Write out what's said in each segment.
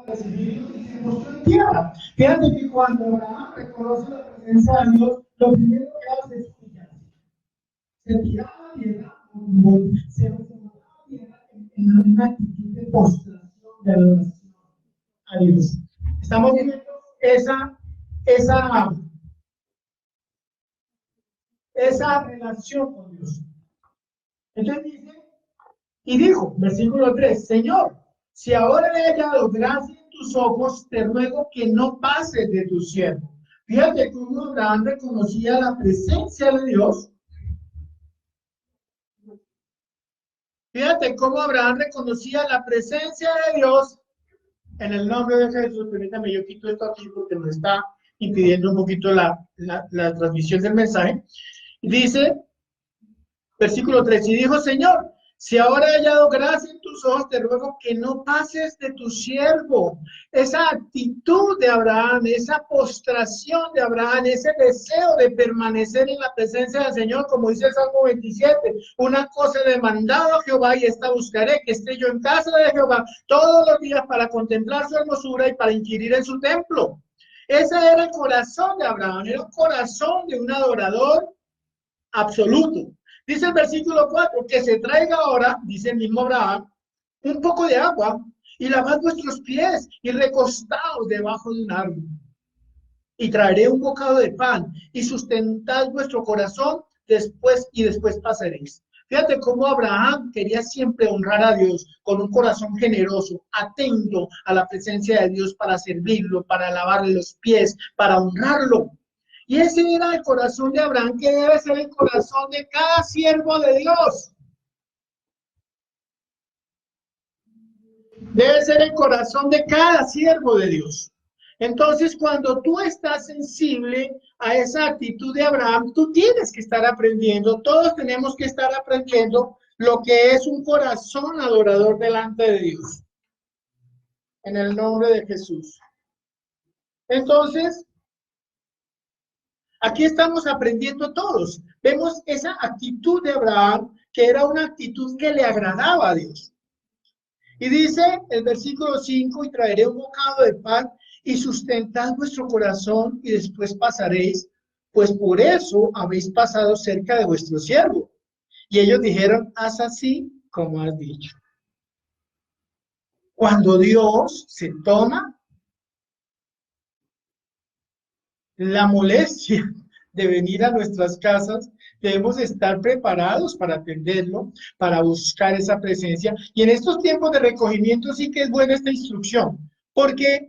recibirlo y se postró en tierra. Fíjate que cuando Abraham reconoce la presencia de Dios, lo primero que hace es humillarse. Se tiraba a tierra, se enfocaba a tierra en una actitud de postración, de adoración a Dios. Estamos viendo esa relación con Dios. Entonces dice, y dijo, versículo 3, Señor, si ahora he hallado gracia en tus ojos, te ruego que no pases de tu siervo. Fíjate cómo Abraham reconocía la presencia de Dios. Fíjate cómo Abraham reconocía la presencia de Dios en el nombre de Jesús. Permítame, yo quito esto aquí porque me está impidiendo un poquito la transmisión del mensaje. Dice, versículo 3, y dijo, Señor, si ahora he hallado gracia en tus ojos, te ruego que no pases de tu siervo. Esa actitud de Abraham, esa postración de Abraham, ese deseo de permanecer en la presencia del Señor, como dice el Salmo 27, una cosa he demandado a Jehová y esta buscaré, que esté yo en casa de Jehová todos los días para contemplar su hermosura y para inquirir en su templo. Ese era el corazón de Abraham, era un corazón de un adorador absoluto. Dice el versículo 4, que se traiga ahora, dice el mismo Abraham, un poco de agua y lavad vuestros pies y recostaos debajo de un árbol. Y traeré un bocado de pan y sustentad vuestro corazón después pasaréis. Fíjate cómo Abraham quería siempre honrar a Dios con un corazón generoso, atento a la presencia de Dios para servirlo, para lavarle los pies, para honrarlo. Y ese era el corazón de Abraham, que debe ser el corazón de cada siervo de Dios. Debe ser el corazón de cada siervo de Dios. Entonces, cuando tú estás sensible a esa actitud de Abraham, tú tienes que estar aprendiendo, todos tenemos que estar aprendiendo lo que es un corazón adorador delante de Dios. En el nombre de Jesús. Entonces, aquí estamos aprendiendo todos. Vemos esa actitud de Abraham, que era una actitud que le agradaba a Dios. Y dice el versículo 5, y traeré un bocado de pan y sustentad vuestro corazón y después pasaréis, pues por eso habéis pasado cerca de vuestro siervo. Y ellos dijeron, haz así como has dicho. Cuando Dios se toma la molestia de venir a nuestras casas, debemos estar preparados para atenderlo, para buscar esa presencia. Y en estos tiempos de recogimiento sí que es buena esta instrucción, porque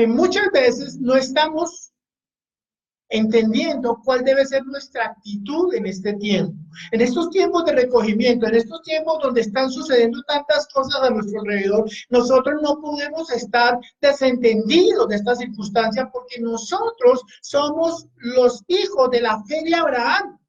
muchas veces no estamos entendiendo cuál debe ser nuestra actitud en este tiempo. En estos tiempos de recogimiento, en estos tiempos donde están sucediendo tantas cosas a nuestro alrededor, nosotros no podemos estar desentendidos de esta circunstancia porque nosotros somos los hijos de la fe de Abraham.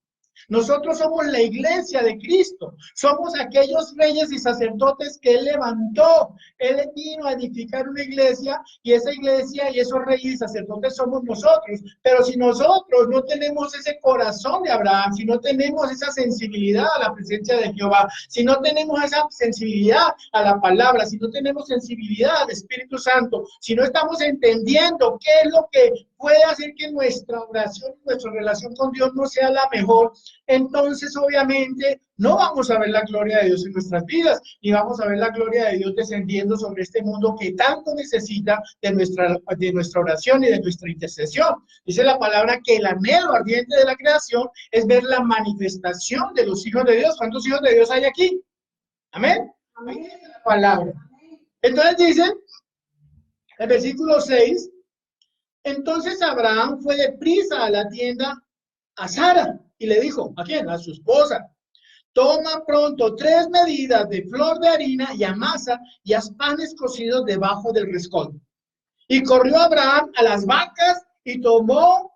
Nosotros somos la iglesia de Cristo, somos aquellos reyes y sacerdotes que Él levantó. Él vino a edificar una iglesia y esa iglesia y esos reyes y sacerdotes somos nosotros. Pero si nosotros no tenemos ese corazón de Abraham, si no tenemos esa sensibilidad a la presencia de Jehová, si no tenemos esa sensibilidad a la palabra, si no tenemos sensibilidad al Espíritu Santo, si no estamos entendiendo qué es lo que puede hacer que nuestra oración, nuestra relación con Dios no sea la mejor, entonces obviamente no vamos a ver la gloria de Dios en nuestras vidas, ni vamos a ver la gloria de Dios descendiendo sobre este mundo que tanto necesita de nuestra oración y de nuestra intercesión. Dice la palabra que el anhelo ardiente de la creación es ver la manifestación de los hijos de Dios. ¿Cuántos hijos de Dios hay aquí? Amén. Ahí dice la palabra. Entonces dice, el versículo 6, entonces Abraham fue deprisa a la tienda a Sara y le dijo, ¿a quién? A su esposa. Toma pronto 3 medidas de flor de harina y amasa y haz panes cocidos debajo del rescoldo. Y corrió Abraham a las vacas y tomó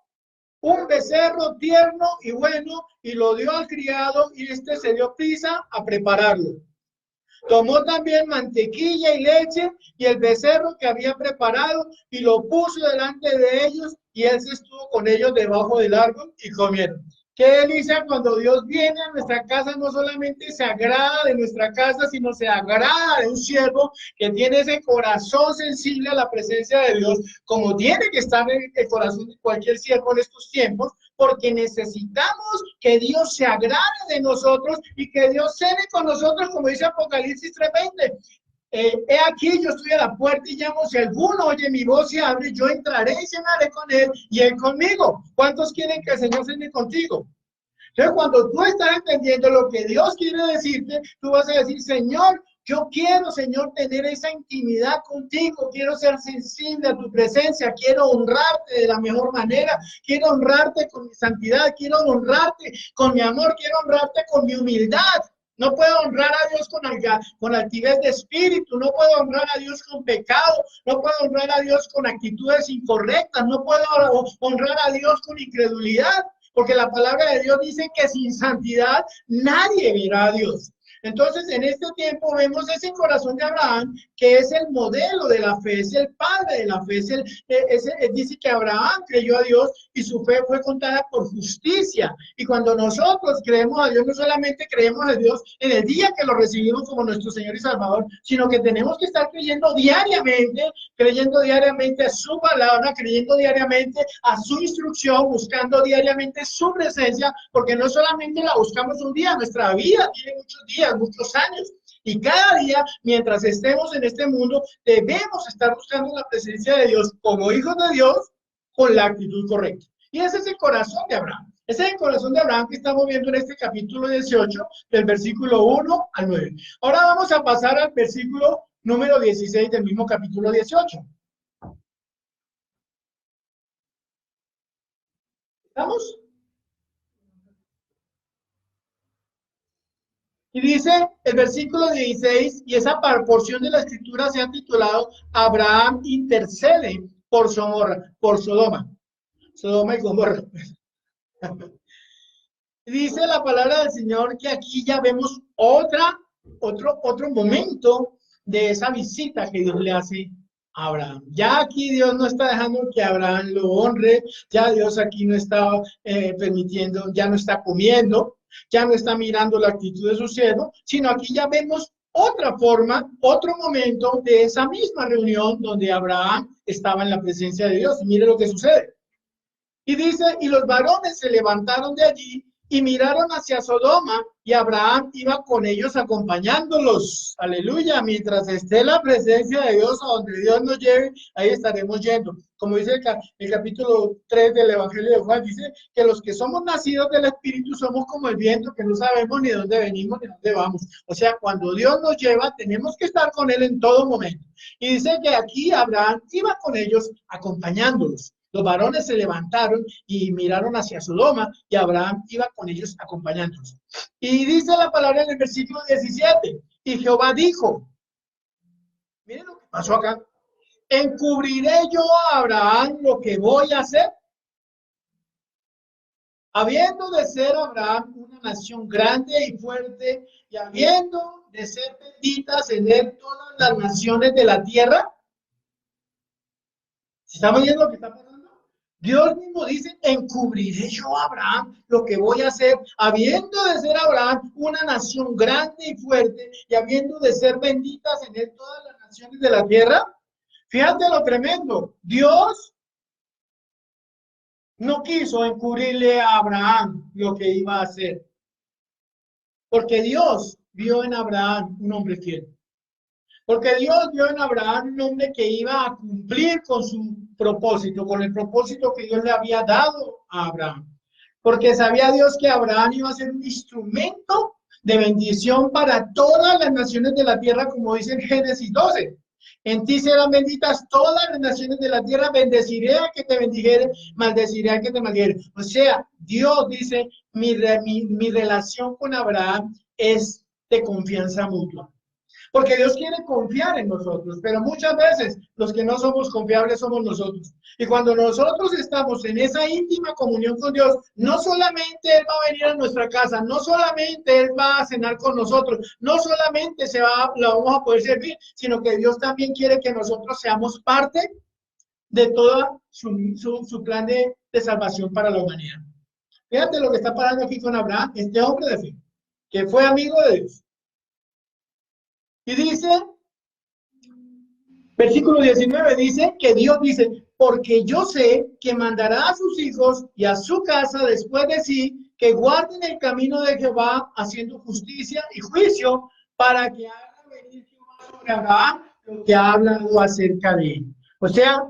un becerro tierno y bueno y lo dio al criado y este se dio prisa a prepararlo. Tomó también mantequilla y leche y el becerro que había preparado y lo puso delante de ellos y él se estuvo con ellos debajo del árbol y comieron. Qué delicia cuando Dios viene a nuestra casa, no solamente se agrada de nuestra casa, sino se agrada de un siervo que tiene ese corazón sensible a la presencia de Dios, como tiene que estar en el corazón de cualquier siervo en estos tiempos, porque necesitamos que Dios se agrade de nosotros y que Dios cene con nosotros, como dice Apocalipsis 3:20. He aquí, yo estoy a la puerta y llamo, si alguno oye mi voz y abre, yo entraré y cenaré con él y él conmigo. ¿Cuántos quieren que el Señor cene contigo? Entonces, cuando tú estás entendiendo lo que Dios quiere decirte, tú vas a decir, Señor, yo quiero, Señor, tener esa intimidad contigo, quiero ser sensible a tu presencia, quiero honrarte de la mejor manera, quiero honrarte con mi santidad, quiero honrarte con mi amor, quiero honrarte con mi humildad. No puedo honrar a Dios con altivez de espíritu, no puedo honrar a Dios con pecado, no puedo honrar a Dios con actitudes incorrectas, no puedo honrar a Dios con incredulidad, porque la palabra de Dios dice que sin santidad nadie verá a Dios. Entonces, en este tiempo vemos ese corazón de Abraham, que es el modelo de la fe, es el padre de la fe. Dice que Abraham creyó a Dios y su fe fue contada por justicia. Y cuando nosotros creemos a Dios, no solamente creemos a Dios en el día que lo recibimos como nuestro Señor y Salvador, sino que tenemos que estar creyendo diariamente a su palabra, creyendo diariamente a su instrucción, buscando diariamente su presencia, porque no solamente la buscamos un día, nuestra vida tiene muchos días, muchos años. Y cada día, mientras estemos en este mundo, debemos estar buscando la presencia de Dios como hijos de Dios con la actitud correcta. Y ese es el corazón de Abraham. Ese es el corazón de Abraham que estamos viendo en este capítulo 18, del versículo 1 al 9. Ahora vamos a pasar al versículo número 16 del mismo capítulo 18. ¿Estamos? Y dice el versículo 16, y esa porción de la escritura se ha titulado Abraham intercede por Sodoma y Gomorra. Dice la palabra del Señor que aquí ya vemos otro momento de esa visita que Dios le hace a Abraham. Ya aquí Dios no está dejando que Abraham lo honre, ya Dios aquí no está permitiendo, ya no está comiendo, ya no está mirando la actitud de su siervo, sino aquí ya vemos otra forma, otro momento de esa misma reunión donde Abraham estaba en la presencia de Dios. Y mire lo que sucede. Y dice, y los varones se levantaron de allí y miraron hacia Sodoma, y Abraham iba con ellos acompañándolos. Aleluya, mientras esté la presencia de Dios, a donde Dios nos lleve, ahí estaremos yendo. Como dice el capítulo 3 del Evangelio de Juan, dice que los que somos nacidos del Espíritu somos como el viento, que no sabemos ni dónde venimos ni dónde vamos. O sea, cuando Dios nos lleva, tenemos que estar con Él en todo momento. Y dice que aquí Abraham iba con ellos acompañándolos. Los varones se levantaron y miraron hacia Sodoma, y Abraham iba con ellos acompañándolos. Y dice la palabra en el versículo 17, y Jehová dijo, miren lo que pasó acá, ¿encubriré yo a Abraham lo que voy a hacer? Habiendo de ser Abraham una nación grande y fuerte, y habiendo de ser benditas en él todas las naciones de la tierra. ¿Estamos viendo lo que está pasando? Dios mismo dice, encubriré yo a Abraham lo que voy a hacer, habiendo de ser Abraham una nación grande y fuerte, y habiendo de ser benditas en él todas las naciones de la tierra. Fíjate lo tremendo. Dios no quiso encubrirle a Abraham lo que iba a hacer, porque Dios vio en Abraham un hombre fiel. Porque Dios vio en Abraham un hombre que iba a cumplir con su propósito, con el propósito que Dios le había dado a Abraham. Porque sabía Dios que Abraham iba a ser un instrumento de bendición para todas las naciones de la tierra, como dice en Génesis 12. En ti serán benditas todas las naciones de la tierra, bendeciré a que te bendijere, maldeciré a que te maldijere. O sea, Dios dice, mi relación con Abraham es de confianza mutua. Porque Dios quiere confiar en nosotros, pero muchas veces los que no somos confiables somos nosotros. Y cuando nosotros estamos en esa íntima comunión con Dios, no solamente Él va a venir a nuestra casa, no solamente Él va a cenar con nosotros, no solamente la vamos a poder servir, sino que Dios también quiere que nosotros seamos parte de todo su plan de salvación para la humanidad. Fíjate lo que está pasando aquí con Abraham, este hombre de fe, que fue amigo de Dios. Y dice, versículo 19 dice que Dios dice, porque yo sé que mandará a sus hijos y a su casa después de sí, que guarden el camino de Jehová, haciendo justicia y juicio, para que haga venir Jehová sobre Abraham lo que ha hablado acerca de él. O sea,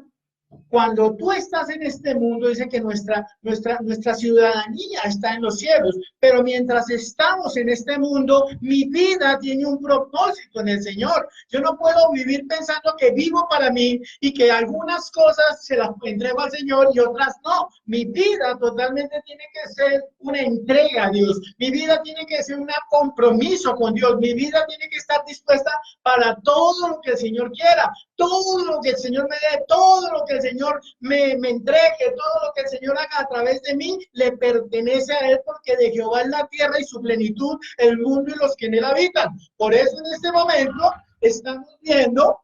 cuando tú estás en este mundo, dice que nuestra ciudadanía está en los cielos, pero mientras estamos en este mundo, mi vida tiene un propósito en el Señor. Yo no puedo vivir pensando que vivo para mí y que algunas cosas se las entrego al Señor y otras no. Mi vida totalmente tiene que ser una entrega a Dios. Mi vida tiene que ser un compromiso con Dios. Mi vida tiene que estar dispuesta para todo lo que el Señor quiera, todo lo que el Señor me dé, todo lo que el Señor me entregue, todo lo que el Señor haga a través de mí, le pertenece a Él, porque de Jehová es la tierra y su plenitud, el mundo y los que en Él habitan. Por eso en este momento estamos viendo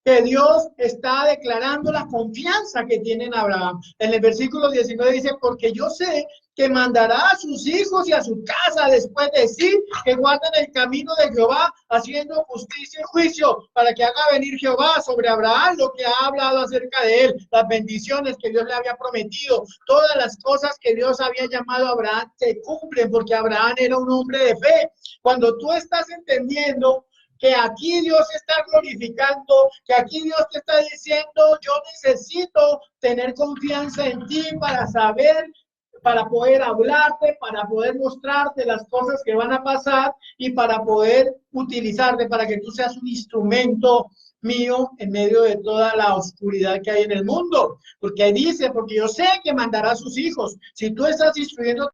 que Dios está declarando la confianza que tiene en Abraham. En el versículo 19 dice, porque yo sé que mandará a sus hijos y a su casa después de sí, que guarden el camino de Jehová, haciendo justicia y juicio, para que haga venir Jehová sobre Abraham lo que ha hablado acerca de él, las bendiciones que Dios le había prometido, todas las cosas que Dios había llamado a Abraham se cumplen, porque Abraham era un hombre de fe. Cuando tú estás entendiendo que aquí Dios está glorificando, que aquí Dios te está diciendo, yo necesito tener confianza en ti para saber, para poder hablarte, para poder mostrarte las cosas que van a pasar y para poder utilizarte para que tú seas un instrumento mío en medio de toda la oscuridad que hay en el mundo. Porque ahí dice, porque yo sé que mandará a sus hijos. Si tú estás instruyendo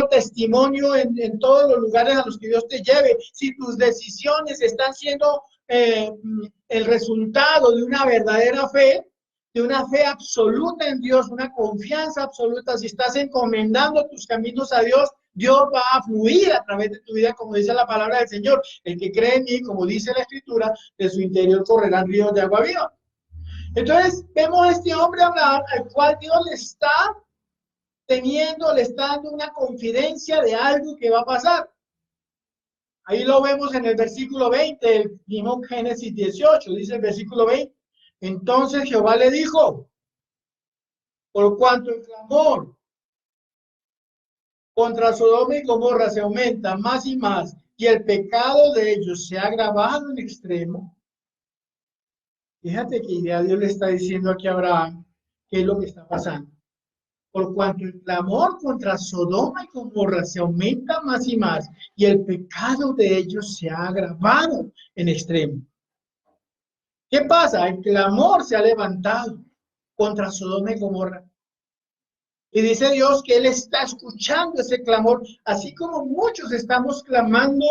testimonio en todos los lugares a los que Dios te lleve, si tus decisiones están siendo el resultado de una verdadera fe, de una fe absoluta en Dios, una confianza absoluta, si estás encomendando tus caminos a Dios, Dios va a fluir a través de tu vida, como dice la palabra del Señor. El que cree en mí, como dice la Escritura, de su interior correrán ríos de agua viva. Entonces, vemos a este hombre Abraham, al cual Dios le está le está dando una confidencia de algo que va a pasar. Ahí lo vemos en el versículo 20, el mismo Génesis 18, dice el versículo 20. Entonces Jehová le dijo, por cuanto el clamor contra Sodoma y Gomorra se aumenta más y más, y el pecado de ellos se ha agravado en extremo. Fíjate que ya Dios le está diciendo aquí a Abraham qué es lo que está pasando. Por cuanto el clamor contra Sodoma y Gomorra se aumenta más y más, y el pecado de ellos se ha agravado en extremo. ¿Qué pasa? El clamor se ha levantado contra Sodoma y Gomorra. Y dice Dios que Él está escuchando ese clamor, así como muchos estamos clamando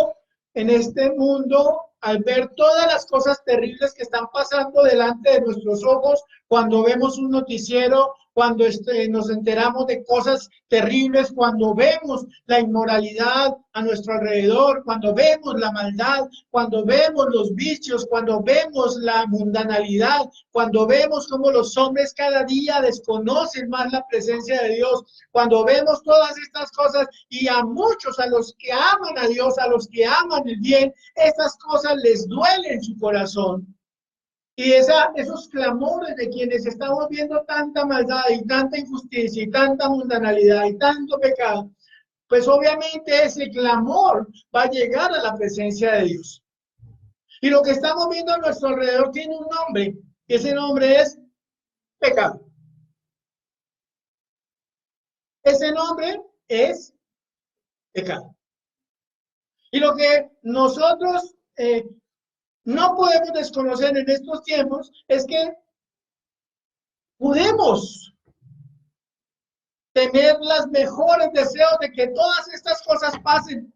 en este mundo al ver todas las cosas terribles que están pasando delante de nuestros ojos, cuando vemos un noticiero, cuando nos enteramos de cosas terribles, cuando vemos la inmoralidad a nuestro alrededor, cuando vemos la maldad, cuando vemos los vicios, cuando vemos la mundanalidad, cuando vemos cómo los hombres cada día desconocen más la presencia de Dios, cuando vemos todas estas cosas y a muchos, a los que aman a Dios, a los que aman el bien, estas cosas les duelen en su corazón. Y esos clamores de quienes estamos viendo tanta maldad y tanta injusticia y tanta mundanalidad y tanto pecado, pues obviamente ese clamor va a llegar a la presencia de Dios. Y lo que estamos viendo a nuestro alrededor tiene un nombre, y ese nombre es pecado. Ese nombre es pecado. Y lo que nosotros no podemos desconocer en estos tiempos es que podemos tener los mejores deseos de que todas estas cosas pasen,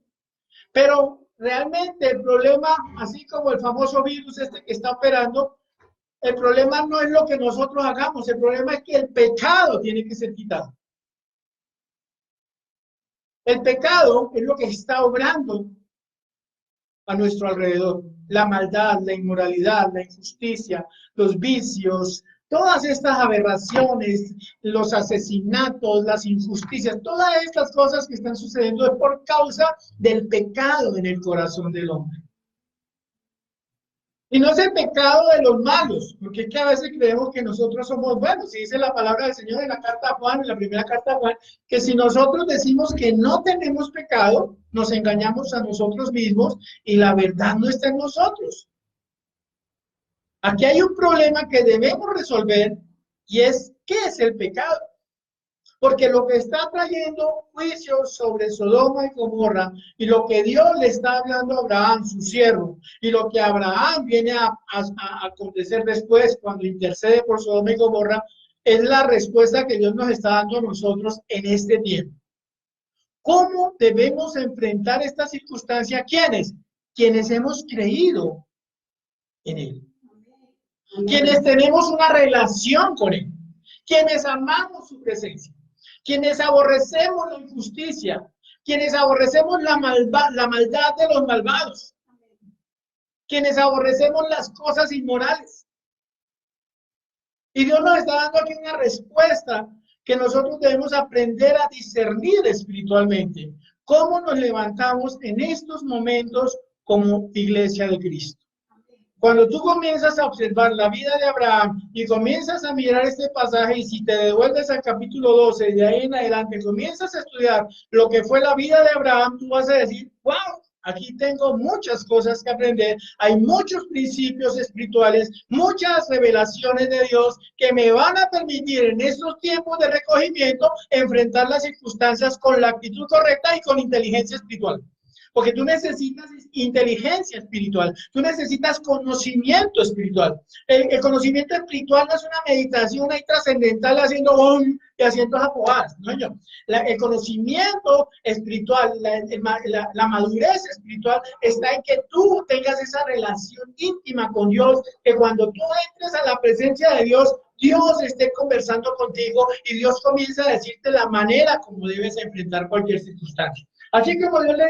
pero realmente el problema, así como el famoso virus este que está operando, el problema no es lo que nosotros hagamos, el problema es que el pecado tiene que ser quitado. El pecado es lo que está obrando a nuestro alrededor. La maldad, la inmoralidad, la injusticia, los vicios, Todas estas aberraciones, los asesinatos, las injusticias, todas estas cosas que están sucediendo es por causa del pecado en el corazón del hombre. Y no es el pecado de los malos, porque es que a veces creemos que nosotros somos buenos. Y dice la palabra del Señor en la carta a Juan, en la primera carta a Juan, que si nosotros decimos que no tenemos pecado, nos engañamos a nosotros mismos y la verdad no está en nosotros. Aquí hay un problema que debemos resolver y es, ¿qué es el pecado? Porque lo que está trayendo juicios sobre Sodoma y Gomorra y lo que Dios le está hablando a Abraham, su siervo, y lo que Abraham viene a acontecer después cuando intercede por Sodoma y Gomorra, es la respuesta que Dios nos está dando a nosotros en este tiempo. ¿Cómo debemos enfrentar esta circunstancia? ¿Quiénes? Quienes hemos creído en Él. Quienes tenemos una relación con Él. Quienes amamos su presencia. Quienes aborrecemos la injusticia. Quienes aborrecemos la maldad de los malvados. Quienes aborrecemos las cosas inmorales. Y Dios nos está dando aquí una respuesta que nosotros debemos aprender a discernir espiritualmente. ¿Cómo nos levantamos en estos momentos como iglesia de Cristo? Cuando tú comienzas a observar la vida de Abraham y comienzas a mirar este pasaje y si te devuelves al capítulo 12, de ahí en adelante, comienzas a estudiar lo que fue la vida de Abraham, tú vas a decir, wow, aquí tengo muchas cosas que aprender, hay muchos principios espirituales, muchas revelaciones de Dios que me van a permitir en estos tiempos de recogimiento enfrentar las circunstancias con la actitud correcta y con inteligencia espiritual. Porque tú necesitas inteligencia espiritual, tú necesitas conocimiento espiritual. El conocimiento espiritual no es una meditación ahí trascendental haciendo y haciendo apoyadas, no. El conocimiento espiritual, la madurez espiritual está en que tú tengas esa relación íntima con Dios, que cuando tú entres a la presencia de Dios, Dios esté conversando contigo y Dios comienza a decirte la manera como debes enfrentar cualquier circunstancia. Así como Dios le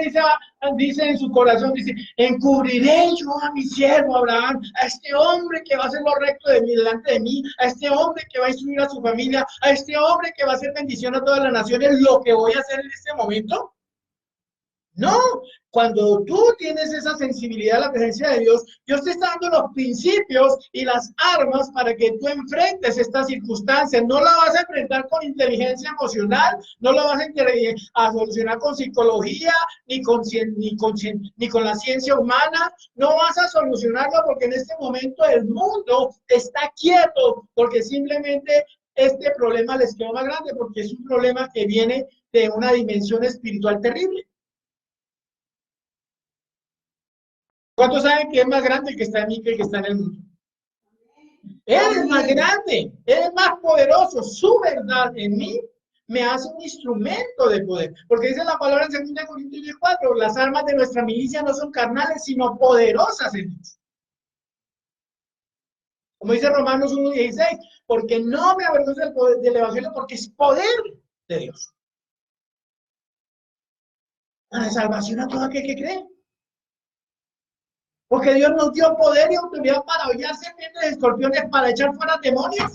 dice en su corazón, dice, encubriré yo a mi siervo Abraham, a este hombre que va a hacer lo recto de mí, delante de mí, a este hombre que va a instruir a su familia, a este hombre que va a hacer bendición a todas las naciones, lo que voy a hacer en este momento. No, cuando tú tienes esa sensibilidad a la presencia de Dios, Dios te está dando los principios y las armas para que tú enfrentes estas circunstancias. No la vas a enfrentar con inteligencia emocional, no la vas a solucionar con psicología, ni con la ciencia humana. No vas a solucionarlo porque en este momento el mundo está quieto, porque simplemente este problema les quedó más grande, porque es un problema que viene de una dimensión espiritual terrible. ¿Cuántos saben que es más grande el que está en mí que el que está en el mundo? Él es más grande, Él es más poderoso. Su verdad en mí me hace un instrumento de poder. Porque dice la palabra en 2 Corintios 4, las armas de nuestra milicia no son carnales, sino poderosas en Dios. Como dice Romanos 1:16, porque no me avergüenzo del poder del Evangelio, porque es poder de Dios. Para salvación a todo aquel que cree. Porque Dios nos dio poder y autoridad para hollar serpientes y escorpiones, para echar fuera demonios.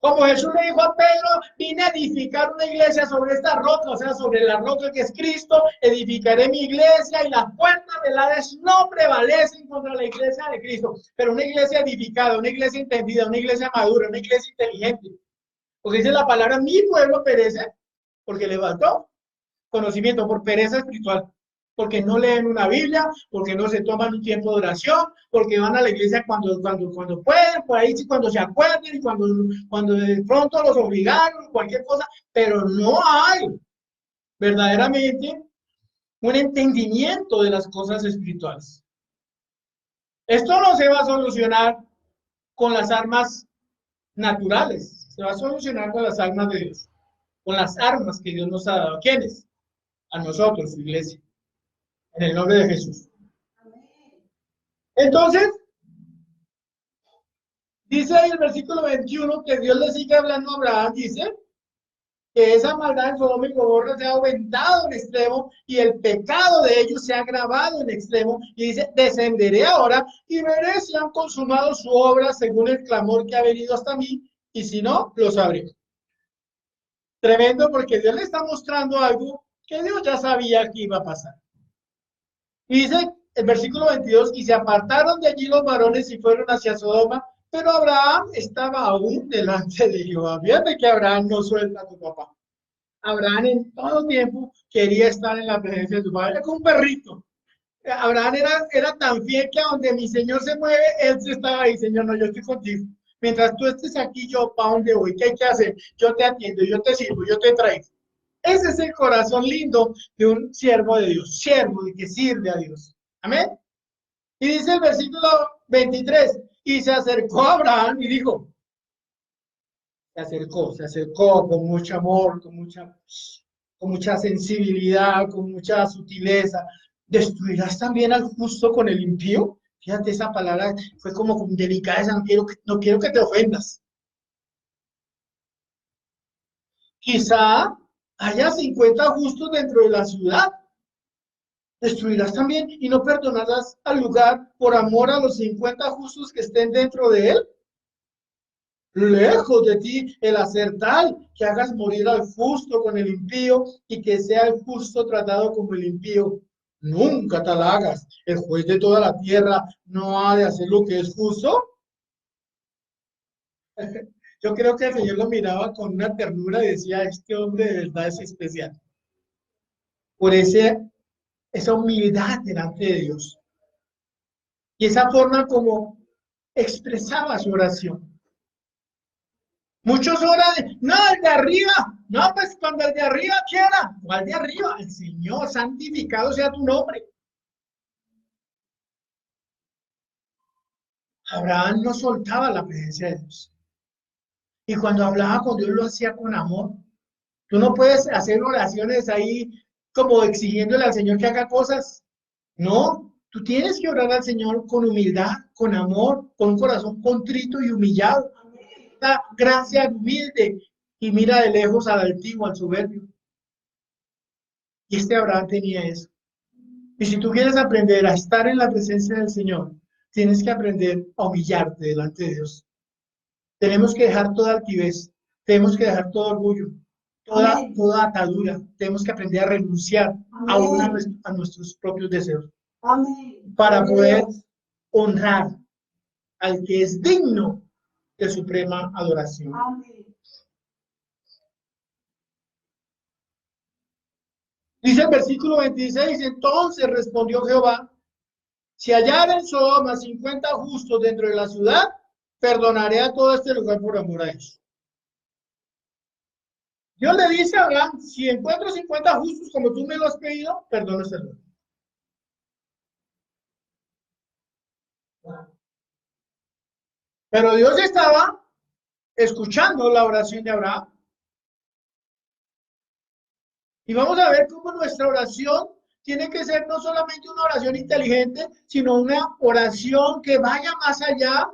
Como Jesús le dijo a Pedro, vine a edificar una iglesia sobre esta roca, o sea, sobre la roca que es Cristo, edificaré mi iglesia y las puertas del Hades no prevalecen contra la iglesia de Cristo. Pero una iglesia edificada, una iglesia entendida, una iglesia madura, una iglesia inteligente. Porque dice la palabra, mi pueblo perece porque le faltó conocimiento, por pereza espiritual. Porque no leen una Biblia, porque no se toman un tiempo de oración, porque van a la iglesia cuando pueden, por ahí sí cuando se acuerden y cuando de pronto los obligaron, cualquier cosa, pero no hay verdaderamente un entendimiento de las cosas espirituales. Esto no se va a solucionar con las armas naturales, se va a solucionar con las armas de Dios, con las armas que Dios nos ha dado. ¿A quiénes? A nosotros, su iglesia. En el nombre de Jesús. Entonces, dice ahí el versículo 21 que Dios le sigue hablando a Abraham, dice que esa maldad en Sodoma y Gomorra se ha aumentado en extremo y el pecado de ellos se ha agravado en extremo. Y dice, descenderé ahora y veré si han consumado su obra según el clamor que ha venido hasta mí, y si no, lo sabré. Tremendo, porque Dios le está mostrando algo que Dios ya sabía que iba a pasar. Y dice el versículo 22, y se apartaron de allí los varones y fueron hacia Sodoma, pero Abraham estaba aún delante de Jehová. Fíjate que Abraham no suelta a tu papá. Abraham en todo tiempo quería estar en la presencia de su padre, era como un perrito. Abraham era tan fiel que a donde mi Señor se mueve, él se estaba ahí, Señor, no, yo estoy contigo. Mientras tú estés aquí, yo, ¿para dónde voy? ¿Qué hay que hacer? Yo te atiendo, yo te sirvo, yo te traigo. Ese es el corazón lindo de un siervo de Dios, siervo de que sirve a Dios. Amén. Y dice el versículo 23, y se acercó a Abraham y dijo, se acercó con mucho amor, con mucha sensibilidad, con mucha sutileza. ¿Destruirás también al justo con el impío? Fíjate, esa palabra fue como con delicadeza, no quiero que te ofendas. Quizá haya 50 justos dentro de la ciudad. Destruirás también y no perdonarás al lugar por amor a los 50 justos que estén dentro de él. Lejos de ti el hacer tal que hagas morir al justo con el impío y que sea el justo tratado como el impío. Nunca tal hagas. El juez de toda la tierra no ha de hacer lo que es justo. Yo creo que el Señor lo miraba con una ternura y decía, este hombre de verdad es especial. Por esa humildad delante de Dios. Y esa forma como expresaba su oración. Muchos oran, no, el de arriba, no, pues cuando el de arriba quiera, ¿cuál de arriba? El Señor, santificado sea tu nombre. Abraham no soltaba la presencia de Dios. Y cuando hablaba con Dios lo hacía con amor. Tú no puedes hacer oraciones ahí como exigiéndole al Señor que haga cosas. No, tú tienes que orar al Señor con humildad, con amor, con un corazón contrito y humillado. Da gracia humilde y mira de lejos al altivo, al soberbio. Y este Abraham tenía eso. Y si tú quieres aprender a estar en la presencia del Señor, tienes que aprender a humillarte delante de Dios. Tenemos que dejar toda altivez, tenemos que dejar todo orgullo, toda atadura. Tenemos que aprender a renunciar a nuestros propios deseos. Amén. Para poder honrar al que es digno de suprema adoración. Amén. Dice el versículo 26, entonces respondió Jehová, si hallar en Sodoma 50 justos dentro de la ciudad, perdonaré a todo este lugar por amor a ellos. Dios le dice a Abraham, si encuentro 50 justos como tú me lo has pedido, perdono este lugar. Pero Dios estaba escuchando la oración de Abraham. Y vamos a ver cómo nuestra oración tiene que ser no solamente una oración inteligente, sino una oración que vaya más allá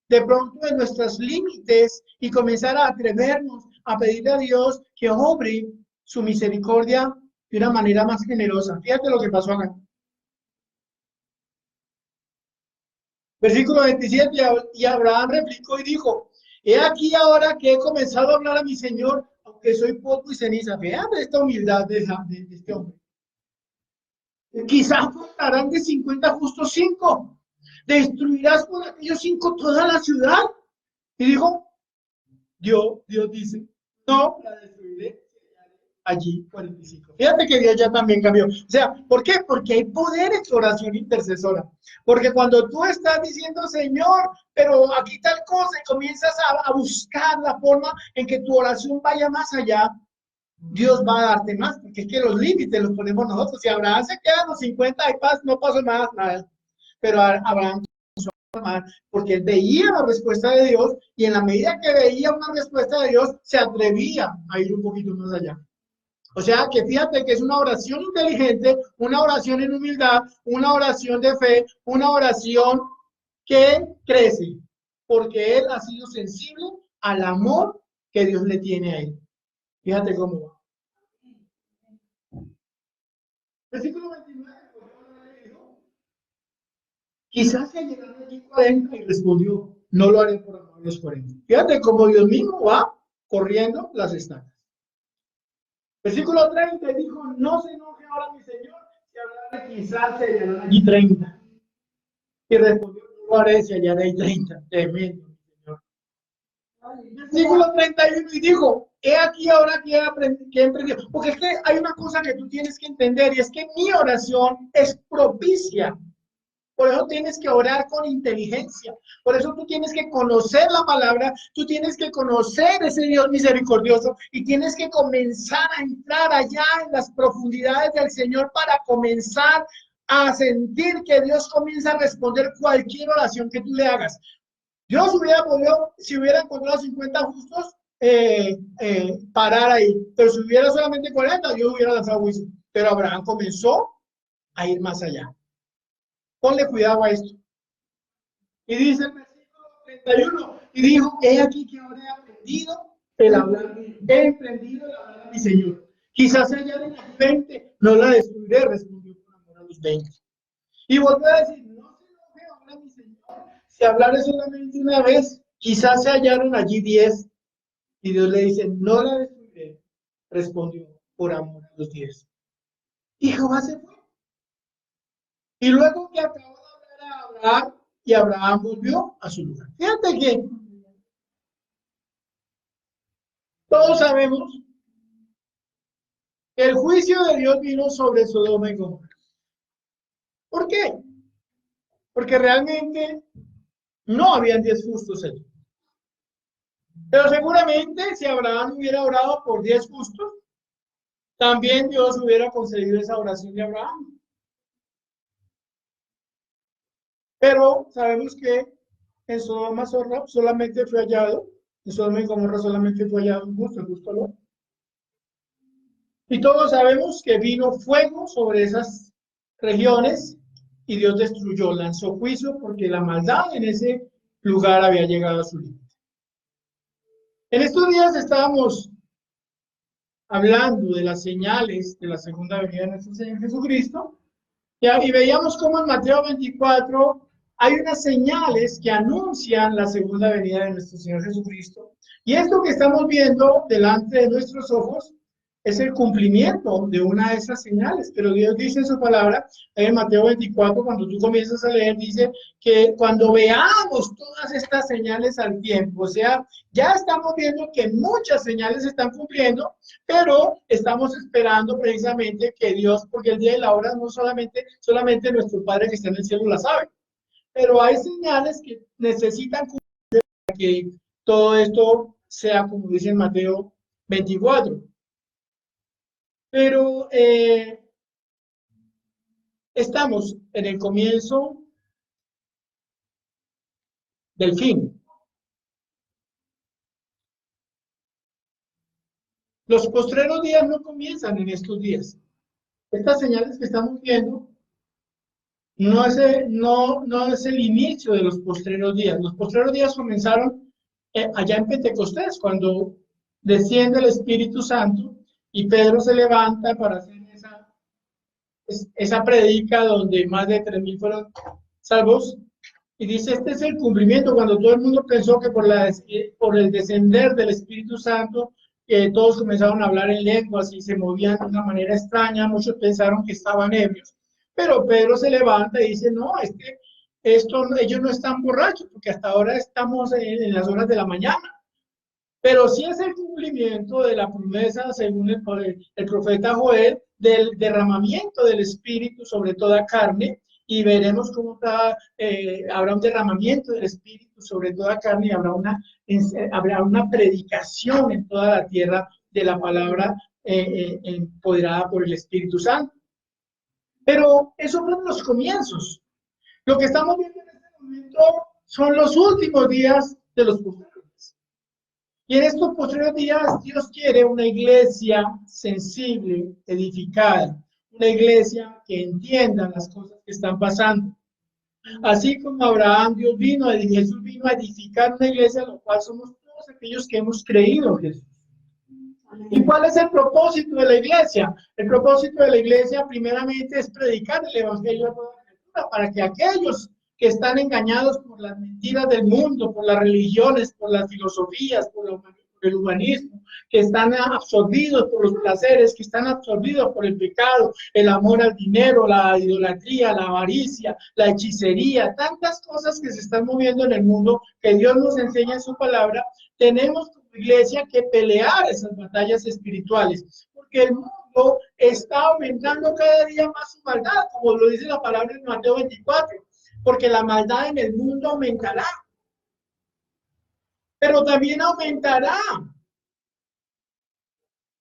de pronto de nuestros límites y comenzar a atrevernos a pedirle a Dios que obre su misericordia de una manera más generosa. Fíjate lo que pasó acá. Versículo 27, y Abraham replicó y dijo, he aquí ahora que he comenzado a hablar a mi Señor, aunque soy polvo y ceniza. Vean esta humildad de este hombre. Quizás faltarán de 50 justos 5. Destruirás con aquellos 5 toda la ciudad. Y dijo, Dios dice, no la destruiré allí 45. Fíjate que Dios ya también cambió. O sea, ¿por qué? Porque hay poder en tu oración intercesora. Porque cuando tú estás diciendo, Señor, pero aquí tal cosa, y comienzas a buscar la forma en que tu oración vaya más allá, Dios va a darte más, porque es que los límites los ponemos nosotros. Si Abraham se queda a los 50 y paz, no pasó nada. Pero Abraham porque él veía la respuesta de Dios y en la medida que veía una respuesta de Dios, se atrevía a ir un poquito más allá. O sea, que fíjate que es una oración inteligente, una oración en humildad, una oración de fe, una oración que crece, porque él ha sido sensible al amor que Dios le tiene a él. Fíjate cómo va. Versículo 29. Le dijo, quizás se llegaron allí 40 y respondió, no lo haré por amor a los 40. Fíjate cómo Dios mismo va corriendo las estacas. Versículo 30 dijo, no se enoje ahora mi Señor, si hablara quizás se hallarán allí 30. Y respondió, no lo haré si hallaré 30. Tremendo, mi Señor. Versículo 31 y dijo, he aquí ahora que he emprendido. Porque es que hay una cosa que tú tienes que entender y es que mi oración es propicia. Por eso tienes que orar con inteligencia. Por eso tú tienes que conocer la palabra, tú tienes que conocer ese Dios misericordioso y tienes que comenzar a entrar allá en las profundidades del Señor para comenzar a sentir que Dios comienza a responder cualquier oración que tú le hagas. Dios hubiera podido, si hubiera encontrado 50 justos, parar ahí. Pero si hubiera solamente 40, Dios hubiera lanzado juicio. Pero Abraham comenzó a ir más allá. Ponle cuidado a esto. Y dice el versículo 31, y dijo, he aquí que ahora he aprendido el hablar, he emprendido el hablar a mi Señor. Quizás se hallara en las 20, no la destruiré, respondió por amor a los 20. Y volvió a decir, no se enoje ahora mi Señor, si hablaré solamente una vez, quizás se hallaron allí 10. Y Dios le dice, no la destruiré, respondió por amor a los 10. Y Jehová se fue. Y luego que acabó de hablar a Abraham, y Abraham volvió a su lugar. Fíjate que todos sabemos que el juicio de Dios vino sobre Sodoma y Gomorra. ¿Por qué? Porque realmente no habían 10 justos allí. Pero seguramente si Abraham hubiera orado por 10 justos, también Dios hubiera concedido esa oración de Abraham. Pero sabemos que en Sodoma solamente fue hallado, en Sodoma y Gomorra solamente fue hallado un justo, el justo Lot. Y todos sabemos que vino fuego sobre esas regiones y Dios destruyó, lanzó juicio porque la maldad en ese lugar había llegado a su límite. En estos días estábamos hablando de las señales de la segunda venida de nuestro Señor Jesucristo y veíamos cómo en Mateo 24 hay unas señales que anuncian la segunda venida de nuestro Señor Jesucristo. Y esto que estamos viendo delante de nuestros ojos es el cumplimiento de una de esas señales. Pero Dios dice en su palabra, en Mateo 24, cuando tú comienzas a leer, dice que cuando veamos todas estas señales al tiempo, o sea, ya estamos viendo que muchas señales se están cumpliendo, pero estamos esperando precisamente que Dios, porque el día y la hora no solamente nuestro Padre que está en el cielo la sabe, pero hay señales que necesitan cumplir para que todo esto sea como dice en Mateo 24. Pero estamos en el comienzo del fin. Los postreros días no comienzan en estos días. Estas señales que estamos viendo no es el inicio de los postreros días. Los postreros días comenzaron allá en Pentecostés, cuando desciende el Espíritu Santo y Pedro se levanta para hacer esa predica donde más de 3,000 fueron salvos. Y dice, este es el cumplimiento, cuando todo el mundo pensó que por el descender del Espíritu Santo, todos comenzaron a hablar en lenguas y se movían de una manera extraña, muchos pensaron que estaban ebrios. Pero Pedro se levanta y dice, no, es que ellos no están borrachos, porque hasta ahora estamos en las horas de la mañana. Pero sí es el cumplimiento de la promesa, según el profeta Joel, del derramamiento del Espíritu sobre toda carne, y veremos cómo habrá un derramamiento del Espíritu sobre toda carne y habrá una predicación en toda la tierra de la palabra empoderada por el Espíritu Santo. Pero esos fueron los comienzos. Lo que estamos viendo en este momento son los últimos días de los postreros. Y en estos posteriores días Dios quiere una iglesia sensible, edificada, una iglesia que entienda las cosas que están pasando. Así como Abraham, Jesús vino a edificar una iglesia, lo cual somos todos aquellos que hemos creído en Jesús. ¿Y cuál es el propósito de la iglesia? El propósito de la iglesia primeramente es predicar el evangelio a toda criatura, para que aquellos que están engañados por las mentiras del mundo, por las religiones, por las filosofías, por el humanismo, que están absorbidos por los placeres, que están absorbidos por el pecado, el amor al dinero, la idolatría, la avaricia, la hechicería, tantas cosas que se están moviendo en el mundo, que Dios nos enseña en su palabra. Tenemos como iglesia que pelear esas batallas espirituales, porque el mundo está aumentando cada día más su maldad, como lo dice la palabra en Mateo 24, porque la maldad en el mundo aumentará, pero también aumentará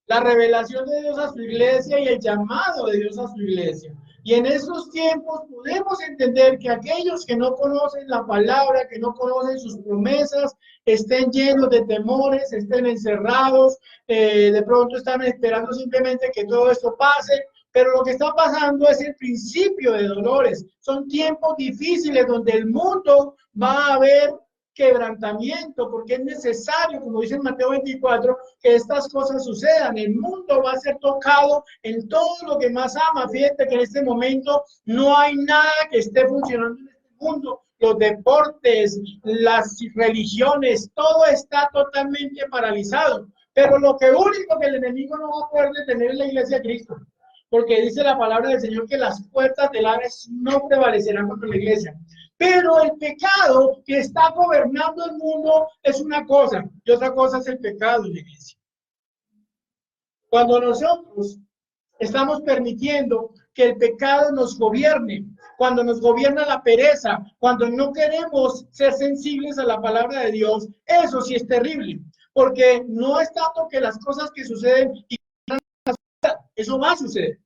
la revelación de Dios a su iglesia y el llamado de Dios a su iglesia. Y en esos tiempos podemos entender que aquellos que no conocen la palabra, que no conocen sus promesas, estén llenos de temores, estén encerrados, de pronto están esperando simplemente que todo esto pase, pero lo que está pasando es el principio de dolores. Son tiempos difíciles donde el mundo va a haber quebrantamiento, porque es necesario, como dice en Mateo 24, que estas cosas sucedan. El mundo va a ser tocado en todo lo que más ama. Fíjate que en este momento no hay nada que esté funcionando en este mundo. Los deportes, las religiones, todo está totalmente paralizado. Pero lo que único que el enemigo no va a poder detener es la iglesia de Cristo. Porque dice la palabra del Señor que las puertas del Hades no prevalecerán contra la iglesia. Pero el pecado que está gobernando el mundo es una cosa, y otra cosa es el pecado en la iglesia. Cuando nosotros estamos permitiendo que el pecado nos gobierne, cuando nos gobierna la pereza, cuando no queremos ser sensibles a la palabra de Dios, eso sí es terrible, porque no es tanto que las cosas que suceden, eso va a suceder.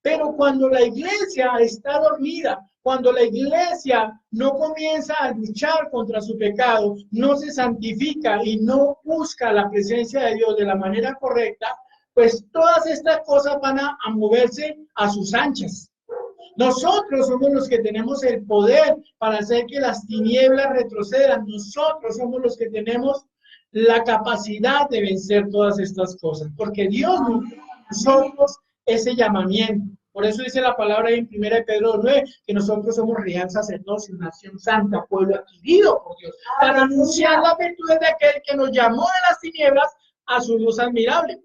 Pero cuando la iglesia está dormida, cuando la iglesia no comienza a luchar contra su pecado, no se santifica y no busca la presencia de Dios de la manera correcta, pues todas estas cosas van a moverse a sus anchas. Nosotros somos los que tenemos el poder para hacer que las tinieblas retrocedan. Nosotros somos los que tenemos la capacidad de vencer todas estas cosas, porque Dios nos dio a nosotros ese llamamiento. Por eso dice la palabra en 1 Pedro 9, que nosotros somos real sacerdocio, nación santa, pueblo adquirido por Dios, para anunciar las virtudes de aquel que nos llamó de las tinieblas a su luz admirable.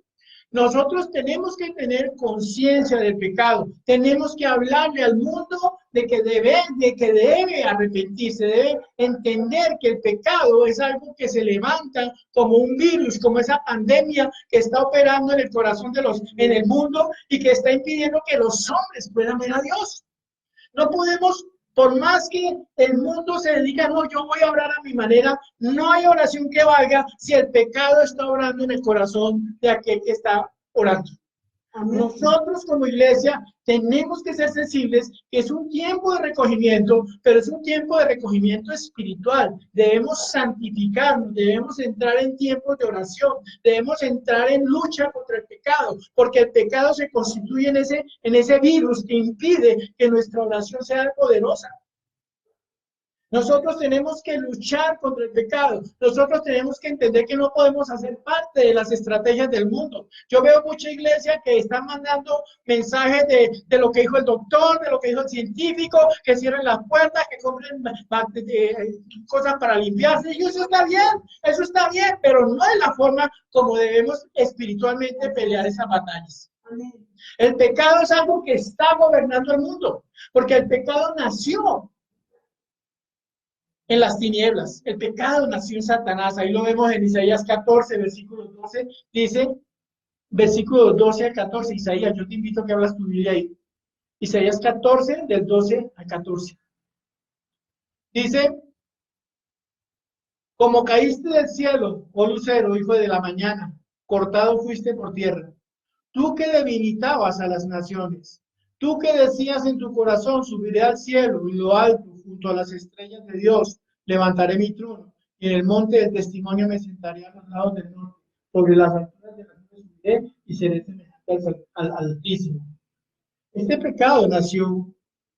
Nosotros tenemos que tener conciencia del pecado, tenemos que hablarle al mundo de que debe arrepentirse, debe entender que el pecado es algo que se levanta como un virus, como esa pandemia que está operando en el corazón en el mundo y que está impidiendo que los hombres puedan ver a Dios. No podemos, por más que el mundo se diga, no, yo voy a orar a mi manera, no hay oración que valga si el pecado está orando en el corazón de aquel que está orando. Nosotros como iglesia tenemos que ser sensibles, que es un tiempo de recogimiento, pero es un tiempo de recogimiento espiritual. Debemos santificarnos, debemos entrar en tiempos de oración, debemos entrar en lucha contra el pecado, porque el pecado se constituye en ese virus que impide que nuestra oración sea poderosa. Nosotros tenemos que luchar contra el pecado. Nosotros tenemos que entender que no podemos hacer parte de las estrategias del mundo. Yo veo mucha iglesia que están mandando mensajes de lo que dijo el doctor, de lo que dijo el científico, que cierren las puertas, que compren cosas para limpiarse. Y eso está bien, pero no es la forma como debemos espiritualmente pelear esas batallas. El pecado es algo que está gobernando el mundo, porque el pecado nació en las tinieblas. El pecado nació en Satanás. Ahí lo vemos en Isaías 14, versículo 12. Dice, versículos 12 al 14. Isaías, yo te invito a que hablas tu Biblia ahí. Isaías 14, del 12 al 14. Dice, como caíste del cielo, oh lucero, hijo de la mañana, cortado fuiste por tierra. Tú que debilitabas a las naciones. Tú que decías en tu corazón, subiré al cielo y lo alto, junto a las estrellas de Dios, levantaré mi trono, y en el monte del testimonio me sentaré a los lados del norte, sobre las alturas de la nube subiré y seré semejante al Altísimo. Este pecado nació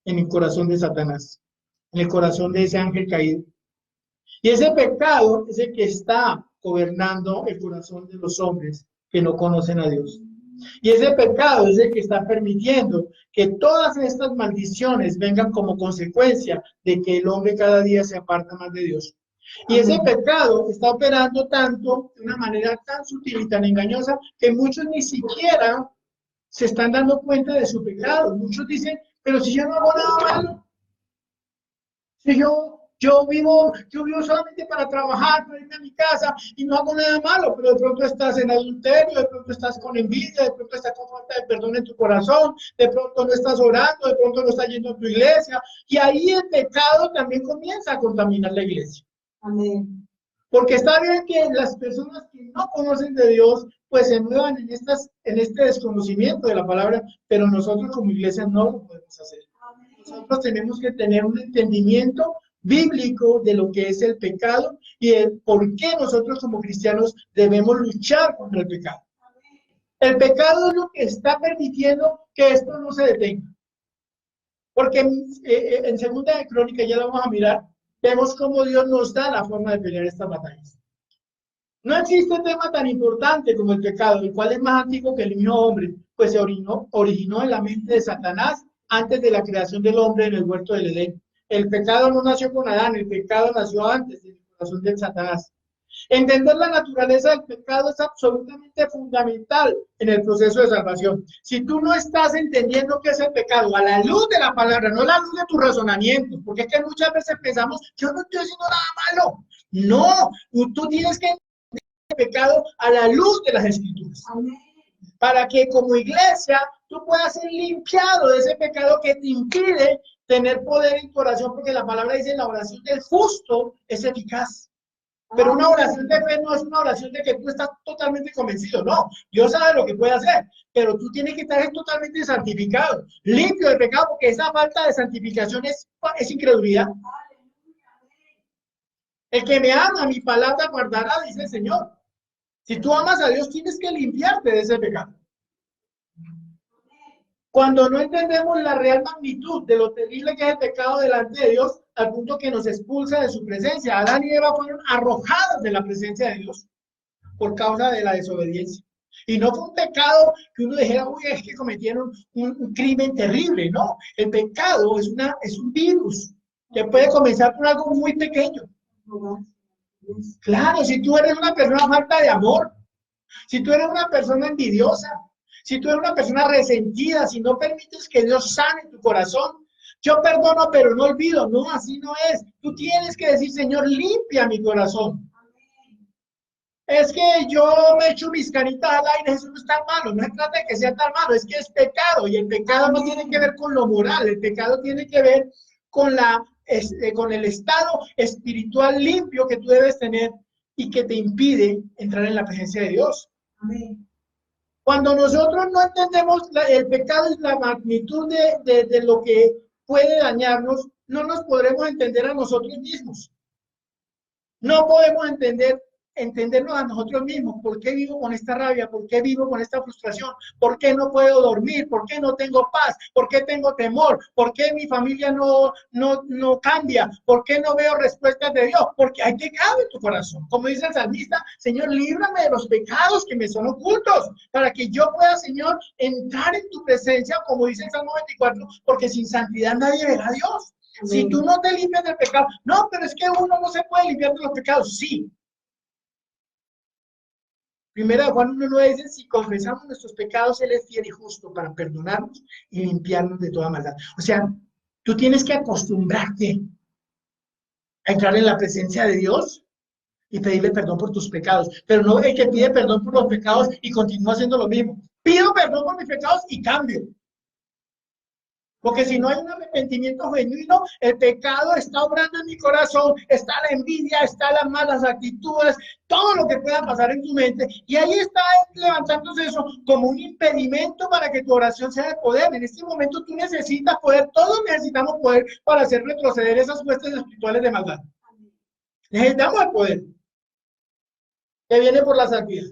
en el corazón de Satanás, en el corazón de ese ángel caído. Y ese pecado es el que está gobernando el corazón de los hombres que no conocen a Dios. Y ese pecado es el que está permitiendo que todas estas maldiciones vengan como consecuencia de que el hombre cada día se aparta más de Dios. Y ese pecado está operando tanto, de una manera tan sutil y tan engañosa, que muchos ni siquiera se están dando cuenta de su pecado. Muchos dicen, pero si yo no hago nada malo, si yo vivo solamente para trabajar, para irme a mi casa y no hago nada malo, pero de pronto estás en adulterio, de pronto estás con envidia, de pronto estás con falta de perdón en tu corazón, de pronto no estás orando, de pronto no estás yendo a tu iglesia, y ahí el pecado también comienza a contaminar la iglesia. Amén. Porque está bien que las personas que no conocen de Dios, pues se muevan en este desconocimiento de la palabra, pero nosotros como iglesia no lo podemos hacer. Nosotros tenemos que tener un entendimiento bíblico de lo que es el pecado y de por qué nosotros como cristianos debemos luchar contra el pecado. El pecado es lo que está permitiendo que esto no se detenga. Porque en Segunda de Crónicas, ya lo vamos a mirar, vemos cómo Dios nos da la forma de pelear estas batallas. No existe tema tan importante como el pecado, el cual es más antiguo que el mismo hombre, pues se originó en la mente de Satanás antes de la creación del hombre en el huerto del Edén. El pecado no nació con Adán, el pecado nació antes del corazón de Satanás. Entender la naturaleza del pecado es absolutamente fundamental en el proceso de salvación. Si tú no estás entendiendo qué es el pecado a la luz de la palabra, no a la luz de tu razonamiento, porque es que muchas veces pensamos, yo no estoy haciendo nada malo. No, tú tienes que entender el pecado a la luz de las Escrituras. Amén. Para que como iglesia tú puedas ser limpiado de ese pecado que te impide tener poder en tu oración, porque la palabra dice, la oración del justo es eficaz. Pero una oración de fe no es una oración de que tú estás totalmente convencido, no. Dios sabe lo que puede hacer, pero tú tienes que estar totalmente santificado, limpio de pecado, porque esa falta de santificación es incredulidad. El que me ama, mi palabra guardará, dice el Señor. Si tú amas a Dios, tienes que limpiarte de ese pecado. Cuando no entendemos la real magnitud de lo terrible que es el pecado delante de Dios, al punto que nos expulsa de su presencia. Adán y Eva fueron arrojados de la presencia de Dios por causa de la desobediencia. Y no fue un pecado que uno dijera, uy, es que cometieron un crimen terrible. No, el pecado es un virus que puede comenzar por algo muy pequeño. Claro, si tú eres una persona falta de amor, si tú eres una persona envidiosa, si tú eres una persona resentida, si no permites que Dios sane tu corazón, yo perdono pero no olvido, no, así no es. Tú tienes que decir, Señor, limpia mi corazón. Es que yo me echo mis canitas al aire, eso no es tan malo, no se trata de que sea tan malo, es que es pecado y el pecado no tiene que ver con lo moral, el pecado tiene que ver con con el estado espiritual limpio que tú debes tener y que te impide entrar en la presencia de Dios. Amén. Cuando nosotros no entendemos el pecado y la magnitud de lo que puede dañarnos, no nos podremos entender a nosotros mismos. No podemos entendernos a nosotros mismos. ¿Por qué vivo con esta rabia? ¿Por qué vivo con esta frustración? ¿Por qué no puedo dormir? ¿Por qué no tengo paz? ¿Por qué tengo temor? ¿Por qué mi familia no cambia? ¿Por qué no veo respuestas de Dios? Porque hay pecado en tu corazón. Como dice el salmista, Señor, líbrame de los pecados que me son ocultos, para que yo pueda, Señor, entrar en tu presencia, como dice el Salmo 24, porque sin santidad nadie verá a Dios. Si tú no te limpias del pecado, no, pero es que uno no se puede limpiar de los pecados, sí. Primera de Juan 1:9 dice, si confesamos nuestros pecados, Él es fiel y justo para perdonarnos y limpiarnos de toda maldad. O sea, tú tienes que acostumbrarte a entrar en la presencia de Dios y pedirle perdón por tus pecados. Pero no el que pide perdón por los pecados y continúa haciendo lo mismo. Pido perdón por mis pecados y cambio. Porque si no hay un arrepentimiento genuino, el pecado está obrando en mi corazón, está la envidia, está las malas actitudes, todo lo que pueda pasar en tu mente. Y ahí está levantándose eso como un impedimento para que tu oración sea de poder. En este momento tú necesitas poder, todos necesitamos poder para hacer retroceder esas huestes espirituales de maldad. Necesitamos el poder que viene por la santidad.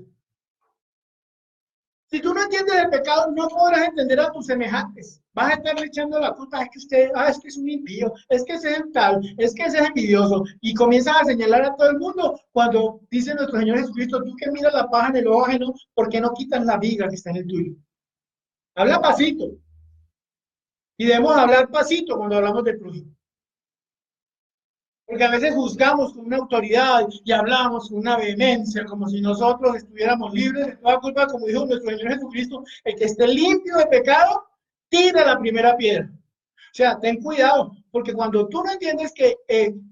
Si tú no entiendes el pecado, no podrás entender a tus semejantes. Vas a estarle echando la culpa, es que usted, es que es un impío, es que ese es el tal, es que ese es envidioso, y comienzas a señalar a todo el mundo cuando dice nuestro Señor Jesucristo, tú que miras la paja en el ojo ajeno, ¿por qué no quitas la viga que está en el tuyo? Habla pasito, y debemos hablar pasito cuando hablamos del prójimo. Porque a veces juzgamos con una autoridad y hablamos con una vehemencia, como si nosotros estuviéramos libres de toda culpa, como dijo nuestro Señor Jesucristo, el que esté limpio de pecado, tira la primera piedra. O sea, ten cuidado, porque cuando tú no entiendes que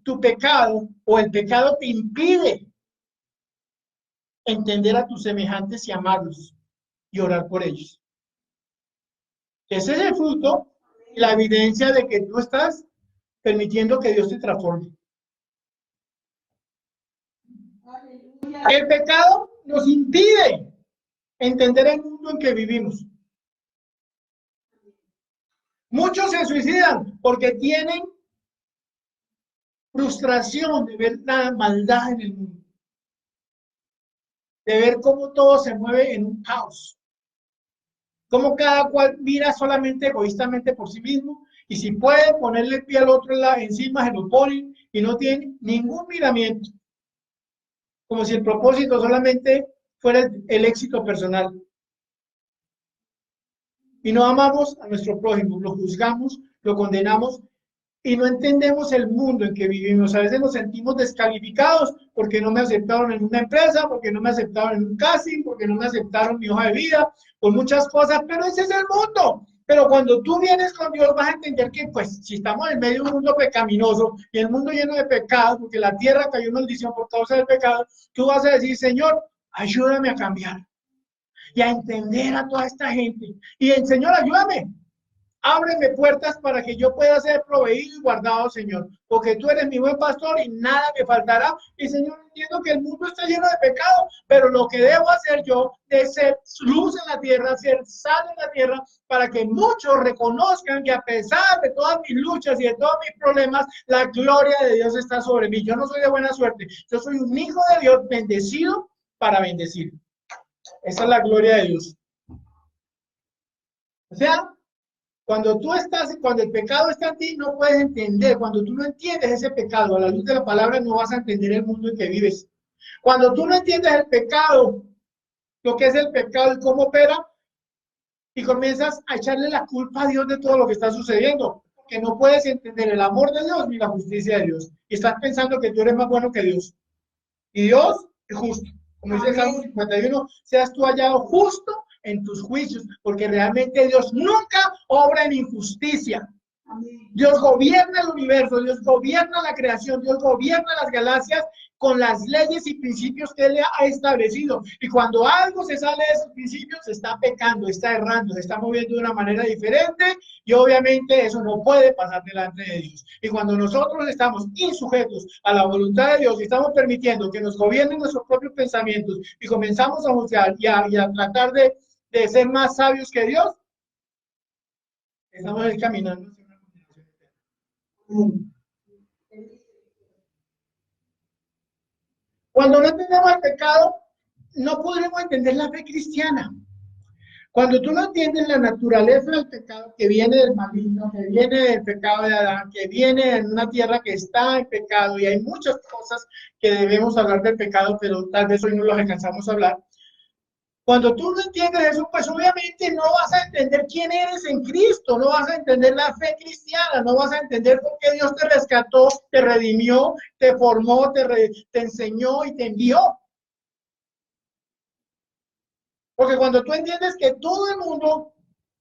tu pecado o el pecado te impide entender a tus semejantes y amarlos y orar por ellos. Ese es el fruto, la evidencia de que tú estás permitiendo que Dios te transforme. El pecado nos impide entender el mundo en que vivimos. Muchos se suicidan porque tienen frustración de ver la maldad en el mundo, de ver cómo todo se mueve en un caos, cómo cada cual mira solamente egoístamente por sí mismo y si puede ponerle el pie al otro encima se lo ponen y no tienen ningún miramiento, como si el propósito solamente fuera el éxito personal. Y no amamos a nuestro prójimo, lo juzgamos, lo condenamos y no entendemos el mundo en que vivimos. A veces nos sentimos descalificados porque no me aceptaron en una empresa, porque no me aceptaron en un casting, porque no me aceptaron en mi hoja de vida, por muchas cosas, pero ese es el mundo. Pero cuando tú vienes con Dios vas a entender que pues si estamos en medio de un mundo pecaminoso y el mundo lleno de pecados, porque la tierra cayó en maldición por causa del pecado, tú vas a decir, Señor, ayúdame a cambiar y a entender a toda esta gente. Y el Señor, ayúdame, ábreme puertas para que yo pueda ser proveído y guardado, Señor, porque tú eres mi buen pastor y nada me faltará. Y Señor, entiendo que el mundo está lleno de pecado, pero lo que debo hacer yo es ser luz en la tierra, ser sal en la tierra, para que muchos reconozcan que a pesar de todas mis luchas y de todos mis problemas, la gloria de Dios está sobre mí. Yo no soy de buena suerte, yo soy un hijo de Dios bendecido para bendecir. Esa es la gloria de Dios. O sea, cuando tú estás, cuando el pecado está en ti, no puedes entender. Cuando tú no entiendes ese pecado, a la luz de la palabra, no vas a entender el mundo en que vives. Cuando tú no entiendes el pecado, lo que es el pecado y cómo opera, y comienzas a echarle la culpa a Dios de todo lo que está sucediendo, porque no puedes entender el amor de Dios ni la justicia de Dios. Y estás pensando que tú eres más bueno que Dios. Y Dios es justo. Como dice el Salmo 51, seas tú hallado justo en tus juicios, porque realmente Dios nunca obra en injusticia. Dios gobierna el universo, Dios gobierna la creación, Dios gobierna las galaxias con las leyes y principios que Él ha establecido. Y cuando algo se sale de esos principios, se está pecando, está errando, se está moviendo de una manera diferente y obviamente eso no puede pasar delante de Dios. Y cuando nosotros estamos insujetos a la voluntad de Dios y estamos permitiendo que nos gobiernen nuestros propios pensamientos y comenzamos a juzgar y a tratar de ser más sabios que Dios, estamos caminando. Cuando no entendemos el pecado, no podremos entender la fe cristiana. Cuando tú no entiendes la naturaleza del pecado que viene del maligno, que viene del pecado de Adán, que viene en una tierra que está en pecado, y hay muchas cosas que debemos hablar del pecado, pero tal vez hoy no los alcanzamos a hablar. Cuando tú no entiendes eso, pues obviamente no vas a entender quién eres en Cristo, no vas a entender la fe cristiana, no vas a entender por qué Dios te rescató, te redimió, te formó, te enseñó y te envió. Porque cuando tú entiendes que todo el mundo,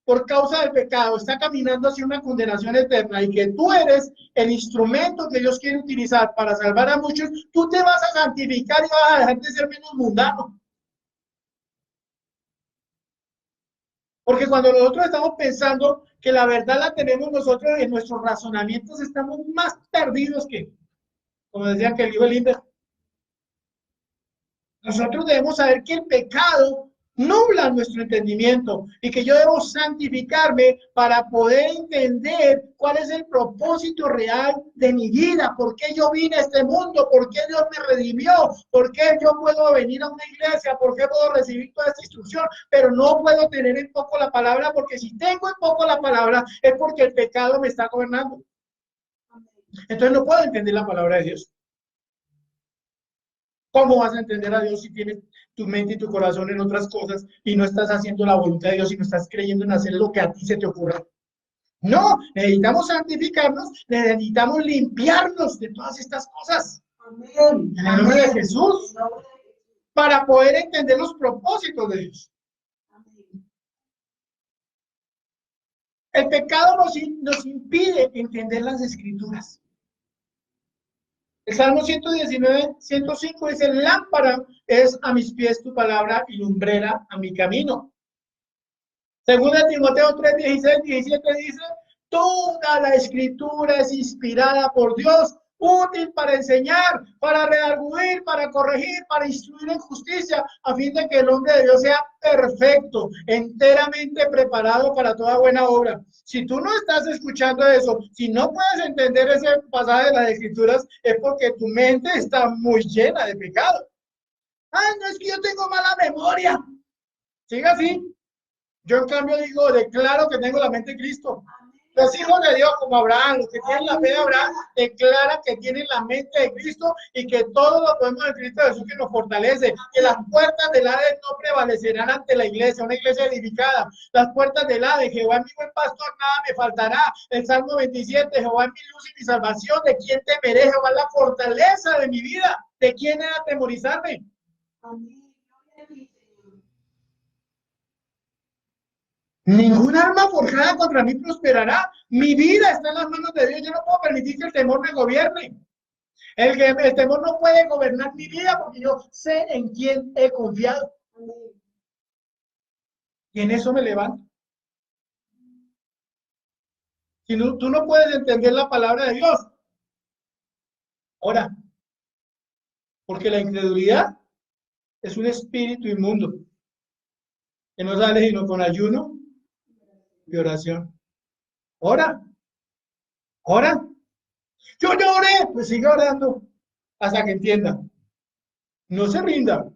por causa del pecado, está caminando hacia una condenación eterna y que tú eres el instrumento que Dios quiere utilizar para salvar a muchos, tú te vas a santificar y vas a dejar de ser menos mundano. Porque cuando nosotros estamos pensando que la verdad la tenemos nosotros en nuestros razonamientos, estamos más perdidos que, como decía que el libro Linder. Nosotros debemos saber que el pecado nublan nuestro entendimiento y que yo debo santificarme para poder entender cuál es el propósito real de mi vida, por qué yo vine a este mundo, por qué Dios me redimió, por qué yo puedo venir a una iglesia, por qué puedo recibir toda esta instrucción, pero no puedo tener en poco la palabra, porque si tengo en poco la palabra es porque el pecado me está gobernando. Entonces no puedo entender la palabra de Dios. ¿Cómo vas a entender a Dios si tienes tu mente y tu corazón en otras cosas y no estás haciendo la voluntad de Dios y no estás creyendo en hacer lo que a ti se te ocurra? No, necesitamos santificarnos, necesitamos limpiarnos de todas estas cosas. Amén. En el nombre de Jesús, para poder entender los propósitos de Dios. El pecado nos impide entender las Escrituras. El Salmo 119, 105 dice, lámpara es a mis pies tu palabra y lumbrera a mi camino. Segunda Timoteo 3, 16, 17 dice, toda la escritura es inspirada por Dios, útil para enseñar, para redarguir, para corregir, para instruir en justicia, a fin de que el hombre de Dios sea perfecto, enteramente preparado para toda buena obra. Si tú no estás escuchando eso, si no puedes entender ese pasaje de las escrituras, es porque tu mente está muy llena de pecado. Ay, no es que yo tengo mala memoria. Siga así. Yo en cambio digo, declaro que tengo la mente de Cristo. Los hijos de Dios como Abraham, los que tienen la fe de Abraham, declaran que tienen la mente de Cristo y que todo lo podemos en Cristo Jesús que nos fortalece. Que las puertas del Hades no prevalecerán ante la iglesia, una iglesia edificada. Las puertas del Hades, Jehová es mi buen pastor, nada me faltará. El Salmo 27, Jehová es mi luz y mi salvación. ¿De quién temeré? Jehová es la fortaleza de mi vida. ¿De quién he de atemorizarme? Amén. Ningún arma forjada contra mí prosperará. Mi vida está en las manos de Dios. Yo no puedo permitir que el temor me gobierne. El temor no puede gobernar mi vida porque yo sé en quién he confiado. Y en eso me levanto. Si no, tú no puedes entender la palabra de Dios, ora. Porque la incredulidad es un espíritu inmundo que no sale sino con ayuno y oración. Ora. Ora. Yo no oré, pues siga orando hasta que entienda. No se rinda.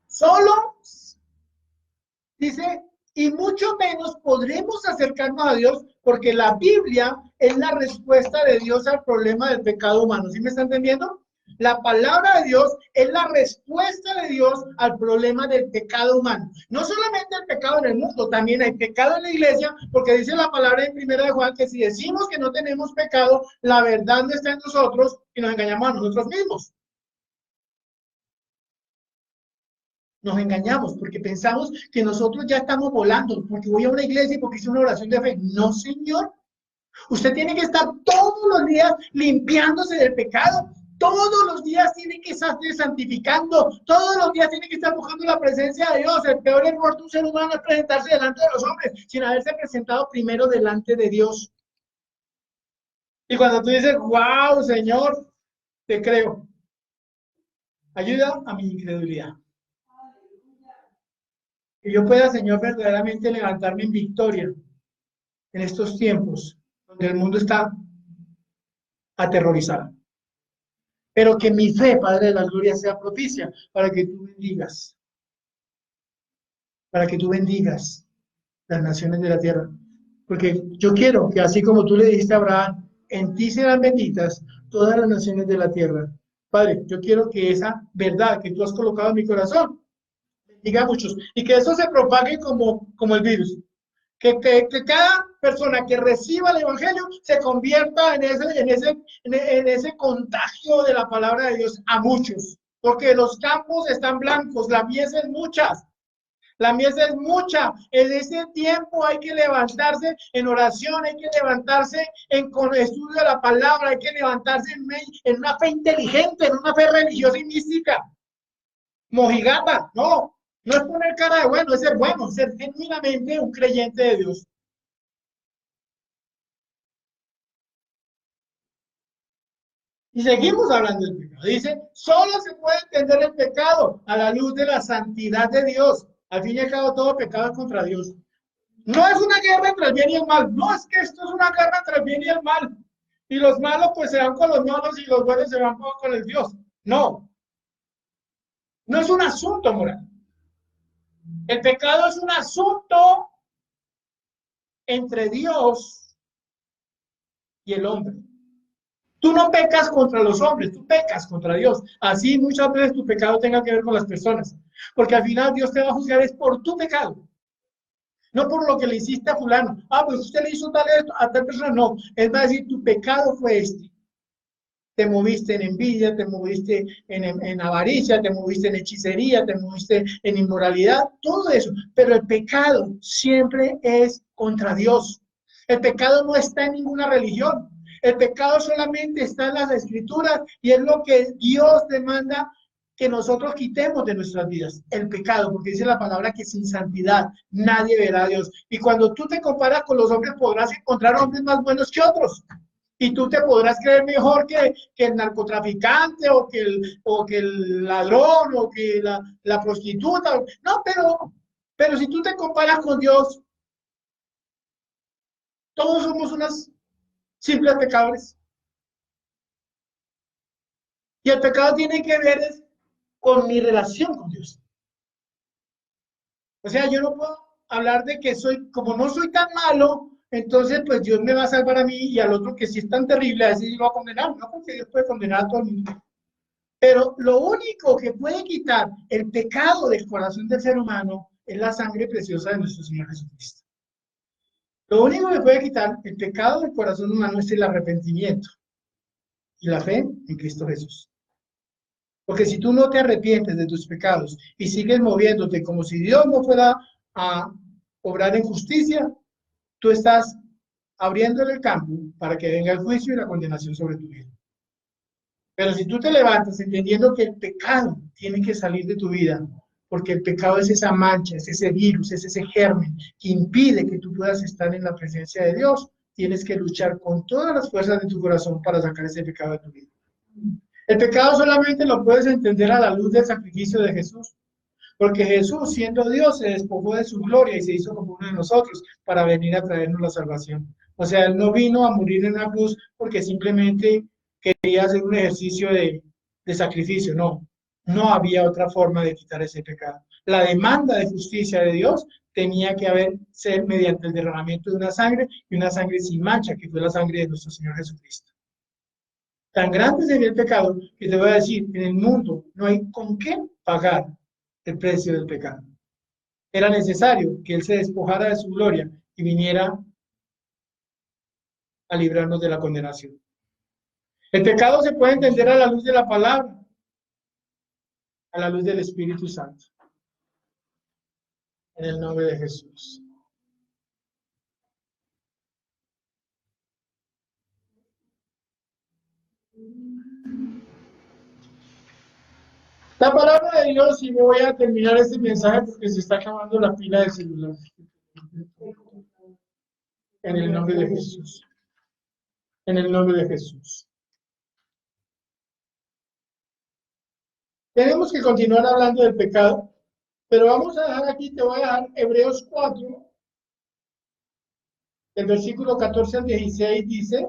Solo, dice, y mucho menos podremos acercarnos a Dios porque la Biblia es la respuesta de Dios al problema del pecado humano. ¿Sí me está entendiendo? La palabra de Dios es la respuesta de Dios al problema del pecado humano. No solamente el pecado en el mundo, también hay pecado en la iglesia, porque dice la palabra en 1 de Juan que si decimos que no tenemos pecado, la verdad no está en nosotros y nos engañamos a nosotros mismos. Nos engañamos porque pensamos que nosotros ya estamos volando, porque voy a una iglesia y porque hice una oración de fe. No, señor. Usted tiene que estar todos los días limpiándose del pecado. Todos los días tiene que estar santificando. Todos los días tiene que estar buscando la presencia de Dios. El peor error de un ser humano es presentarse delante de los hombres sin haberse presentado primero delante de Dios. Y cuando tú dices, wow, Señor, te creo. Ayuda a mi incredulidad. Que yo pueda, Señor, verdaderamente levantarme en victoria en estos tiempos donde el mundo está aterrorizado. Pero que mi fe, Padre de la Gloria, sea propicia para que tú bendigas. Para que tú bendigas las naciones de la tierra. Porque yo quiero que así como tú le dijiste a Abraham, en ti serán benditas todas las naciones de la tierra. Padre, yo quiero que esa verdad que tú has colocado en mi corazón bendiga a muchos y que eso se propague como el virus. Que cada persona que reciba el Evangelio se convierta en ese contagio de la palabra de Dios a muchos. Porque los campos están blancos, la mies es mucha. La mies es mucha. En ese tiempo hay que levantarse en oración, hay que levantarse con estudio de la palabra, hay que levantarse en una fe inteligente, en una fe religiosa y mística. Mojigata, no. No es poner cara de bueno, es ser genuinamente un creyente de Dios. Y seguimos hablando del pecado. Dice, solo se puede entender el pecado a la luz de la santidad de Dios. Al fin y al cabo, todo pecado es contra Dios. No es una guerra entre el bien y el mal. No, es que esto es una guerra entre el bien y el mal. Y los malos pues se van con los malos y los buenos se van con el Dios. No, no es un asunto moral. El pecado es un asunto entre Dios y el hombre. Tú no pecas contra los hombres, tú pecas contra Dios. Así muchas veces tu pecado tenga que ver con las personas. Porque al final Dios te va a juzgar es por tu pecado. No por lo que le hiciste a fulano. Ah, pues usted le hizo tal a tal persona. No, él va a decir, tu pecado fue este. Te moviste en envidia, te moviste en avaricia, te moviste en hechicería, te moviste en inmoralidad, todo eso. Pero el pecado siempre es contra Dios. El pecado no está en ninguna religión. El pecado solamente está en las escrituras y es lo que Dios demanda que nosotros quitemos de nuestras vidas. El pecado, porque dice la palabra que sin santidad nadie verá a Dios. Y cuando tú te comparas con los hombres, podrás encontrar hombres más buenos que otros. Y tú te podrás creer mejor que el narcotraficante o que el ladrón o que la prostituta. No, pero si tú te comparas con Dios, todos somos unos simples pecadores. Y el pecado tiene que ver con mi relación con Dios. O sea, yo no puedo hablar de que como no soy tan malo, entonces pues Dios me va a salvar a mí y al otro que sí es tan terrible, a ese sí lo va a condenar. No, porque Dios puede condenar a todo el mundo. Pero lo único que puede quitar el pecado del corazón del ser humano es la sangre preciosa de nuestro Señor Jesucristo. Lo único que puede quitar el pecado del corazón humano es el arrepentimiento y la fe en Cristo Jesús. Porque si tú no te arrepientes de tus pecados y sigues moviéndote como si Dios no fuera a obrar en justicia, tú estás abriéndole el campo para que venga el juicio y la condenación sobre tu vida. Pero si tú te levantas entendiendo que el pecado tiene que salir de tu vida, porque el pecado es esa mancha, es ese virus, es ese germen que impide que tú puedas estar en la presencia de Dios, tienes que luchar con todas las fuerzas de tu corazón para sacar ese pecado de tu vida. El pecado solamente lo puedes entender a la luz del sacrificio de Jesús, porque Jesús, siendo Dios, se despojó de su gloria y se hizo como uno de nosotros para venir a traernos la salvación. O sea, Él no vino a morir en la cruz porque simplemente quería hacer un ejercicio de sacrificio. No, no había otra forma de quitar ese pecado. La demanda de justicia de Dios tenía que ser mediante el derramamiento de una sangre y una sangre sin mancha, que fue la sangre de nuestro Señor Jesucristo. Tan grande sería el pecado que te voy a decir, en el mundo no hay con qué pagar el precio del pecado. Era necesario que Él se despojara de su gloria y viniera a librarnos de la condenación. El pecado se puede entender a la luz de la palabra, a la luz del Espíritu Santo. En el nombre de Jesús. La palabra de Dios, y voy a terminar este mensaje porque se está acabando la pila del celular. En el nombre de Jesús. En el nombre de Jesús. Tenemos que continuar hablando del pecado, pero vamos a dejar aquí, te voy a dejar Hebreos 4, el versículo 14 al 16 dice,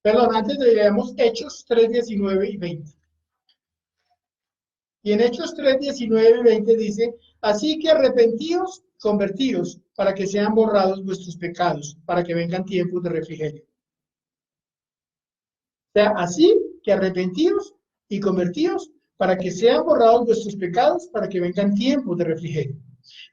perdón, antes de leemos Hechos 3, 19 y 20. Y en Hechos 3, 19 y 20 dice, así que arrepentíos, convertíos, para que sean borrados vuestros pecados, para que vengan tiempos de refrigerio. O sea, así que arrepentíos y convertíos, para que sean borrados vuestros pecados, para que vengan tiempos de refrigerio.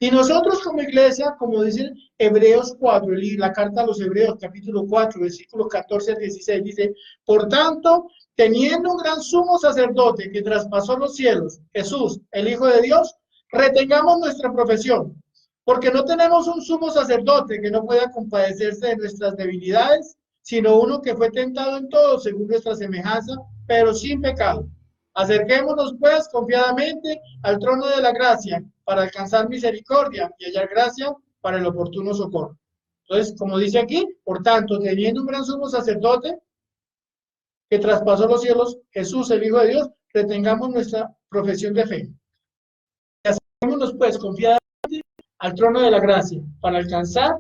Y nosotros como iglesia, como dicen Hebreos 4, la carta a los Hebreos, capítulo 4, versículos 14 al 16, dice, por tanto, teniendo un gran sumo sacerdote que traspasó los cielos, Jesús, el Hijo de Dios, retengamos nuestra profesión, porque no tenemos un sumo sacerdote que no pueda compadecerse de nuestras debilidades, sino uno que fue tentado en todo según nuestra semejanza, pero sin pecado. Acerquémonos pues confiadamente al trono de la gracia para alcanzar misericordia y hallar gracia para el oportuno socorro. Entonces, como dice aquí, por tanto, teniendo un gran sumo sacerdote que traspasó los cielos, Jesús, el Hijo de Dios, retengamos nuestra profesión de fe. Y acerquémonos pues confiadamente al trono de la gracia para alcanzar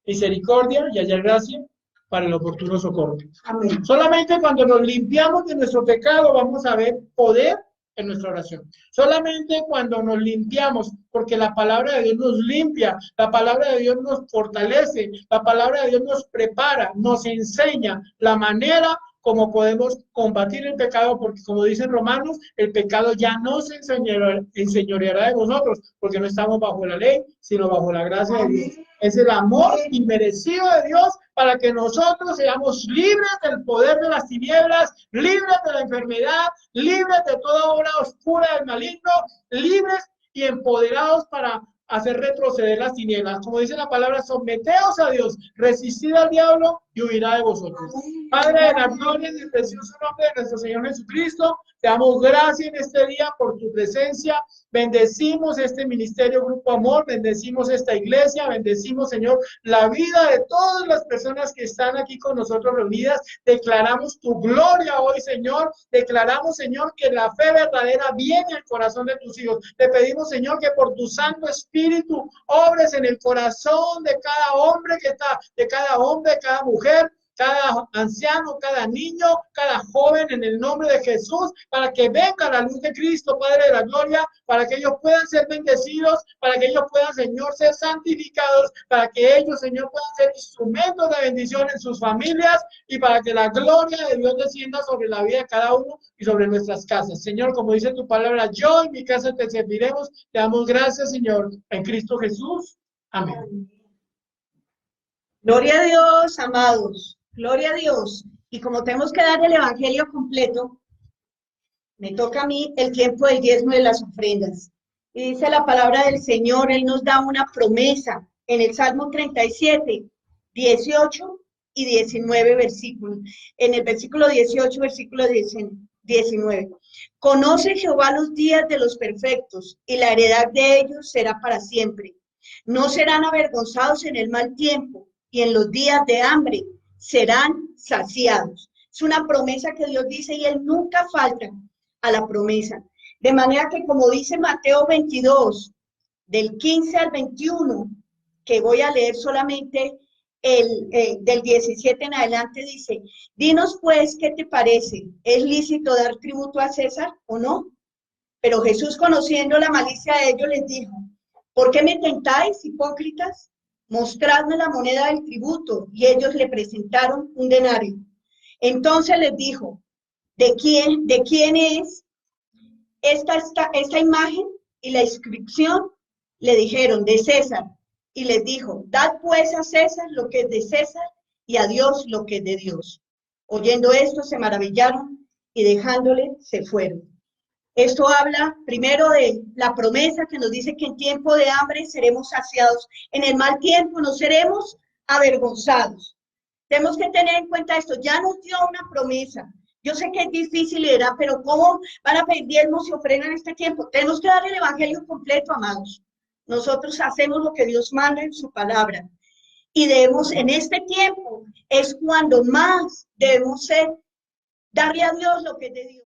misericordia y hallar gracia para el oportuno socorro. Amén. Solamente cuando nos limpiamos de nuestro pecado vamos a ver poder en nuestra oración. Solamente cuando nos limpiamos, porque la palabra de Dios nos limpia, la palabra de Dios nos fortalece, la palabra de Dios nos prepara, nos enseña la manera como podemos combatir el pecado, porque como dicen Romanos, el pecado ya no se enseñoreará de nosotros, porque no estamos bajo la ley, sino bajo la gracia de Dios. Es el amor inmerecido de Dios para que nosotros seamos libres del poder de las tinieblas, libres de la enfermedad, libres de toda obra oscura del maligno, libres y empoderados para hacer retroceder las tinieblas. Como dice la palabra, someteos a Dios, resistid al diablo y huirá de vosotros. Padre de la gloria, en el precioso nombre de nuestro Señor Jesucristo, te damos gracias en este día por tu presencia. Bendecimos este ministerio Grupo Amor, bendecimos esta iglesia, bendecimos, Señor, la vida de todas las personas que están aquí con nosotros reunidas. Declaramos tu gloria hoy, Señor. Declaramos, Señor, que la fe verdadera viene al corazón de tus hijos. Te pedimos, Señor, que por tu Santo Espíritu obres en el corazón de cada hombre que está, de cada hombre, cada mujer, cada anciano, cada niño, cada joven, en el nombre de Jesús, para que venga la luz de Cristo, Padre de la gloria, para que ellos puedan ser bendecidos, para que ellos puedan, Señor, ser santificados, para que ellos, Señor, puedan ser instrumentos de bendición en sus familias y para que la gloria de Dios descienda sobre la vida de cada uno y sobre nuestras casas. Señor, como dice tu palabra, yo y mi casa te serviremos. Te damos gracias, Señor, en Cristo Jesús. Amén. Gloria a Dios, amados. Gloria a Dios. Y como tenemos que dar el evangelio completo, me toca a mí el tiempo del diezmo de las ofrendas. Y dice la palabra del Señor, Él nos da una promesa en el Salmo 37, 18 y 19 versículos. En el versículo 18, versículo 19. Conoce Jehová los días de los perfectos, y la heredad de ellos será para siempre. No serán avergonzados en el mal tiempo, y en los días de hambre serán saciados. Es una promesa que Dios dice y Él nunca falta a la promesa. De manera que, como dice Mateo 22, del 15 al 21, que voy a leer solamente del 17 en adelante, dice: dinos pues, ¿qué te parece? ¿Es lícito dar tributo a César o no? Pero Jesús, conociendo la malicia de ellos, les dijo: ¿por qué me tentáis, hipócritas? Mostradme la moneda del tributo. Y ellos le presentaron un denario. Entonces les dijo: ¿de quién es esta imagen y la inscripción? Le dijeron: de César. Y les dijo: dad pues a César lo que es de César y a Dios lo que es de Dios. Oyendo esto, se maravillaron y dejándole se fueron. Esto habla primero de la promesa que nos dice que en tiempo de hambre seremos saciados, en el mal tiempo no seremos avergonzados. Tenemos que tener en cuenta esto, ya nos dio una promesa. Yo sé que es difícil, ¿verdad? Pero ¿cómo van a pedir diezmos y ofrendas en este tiempo? Tenemos que dar el evangelio completo, amados. Nosotros hacemos lo que Dios manda en su palabra. Y debemos, en este tiempo, es cuando más debemos darle a Dios lo que es de Dios.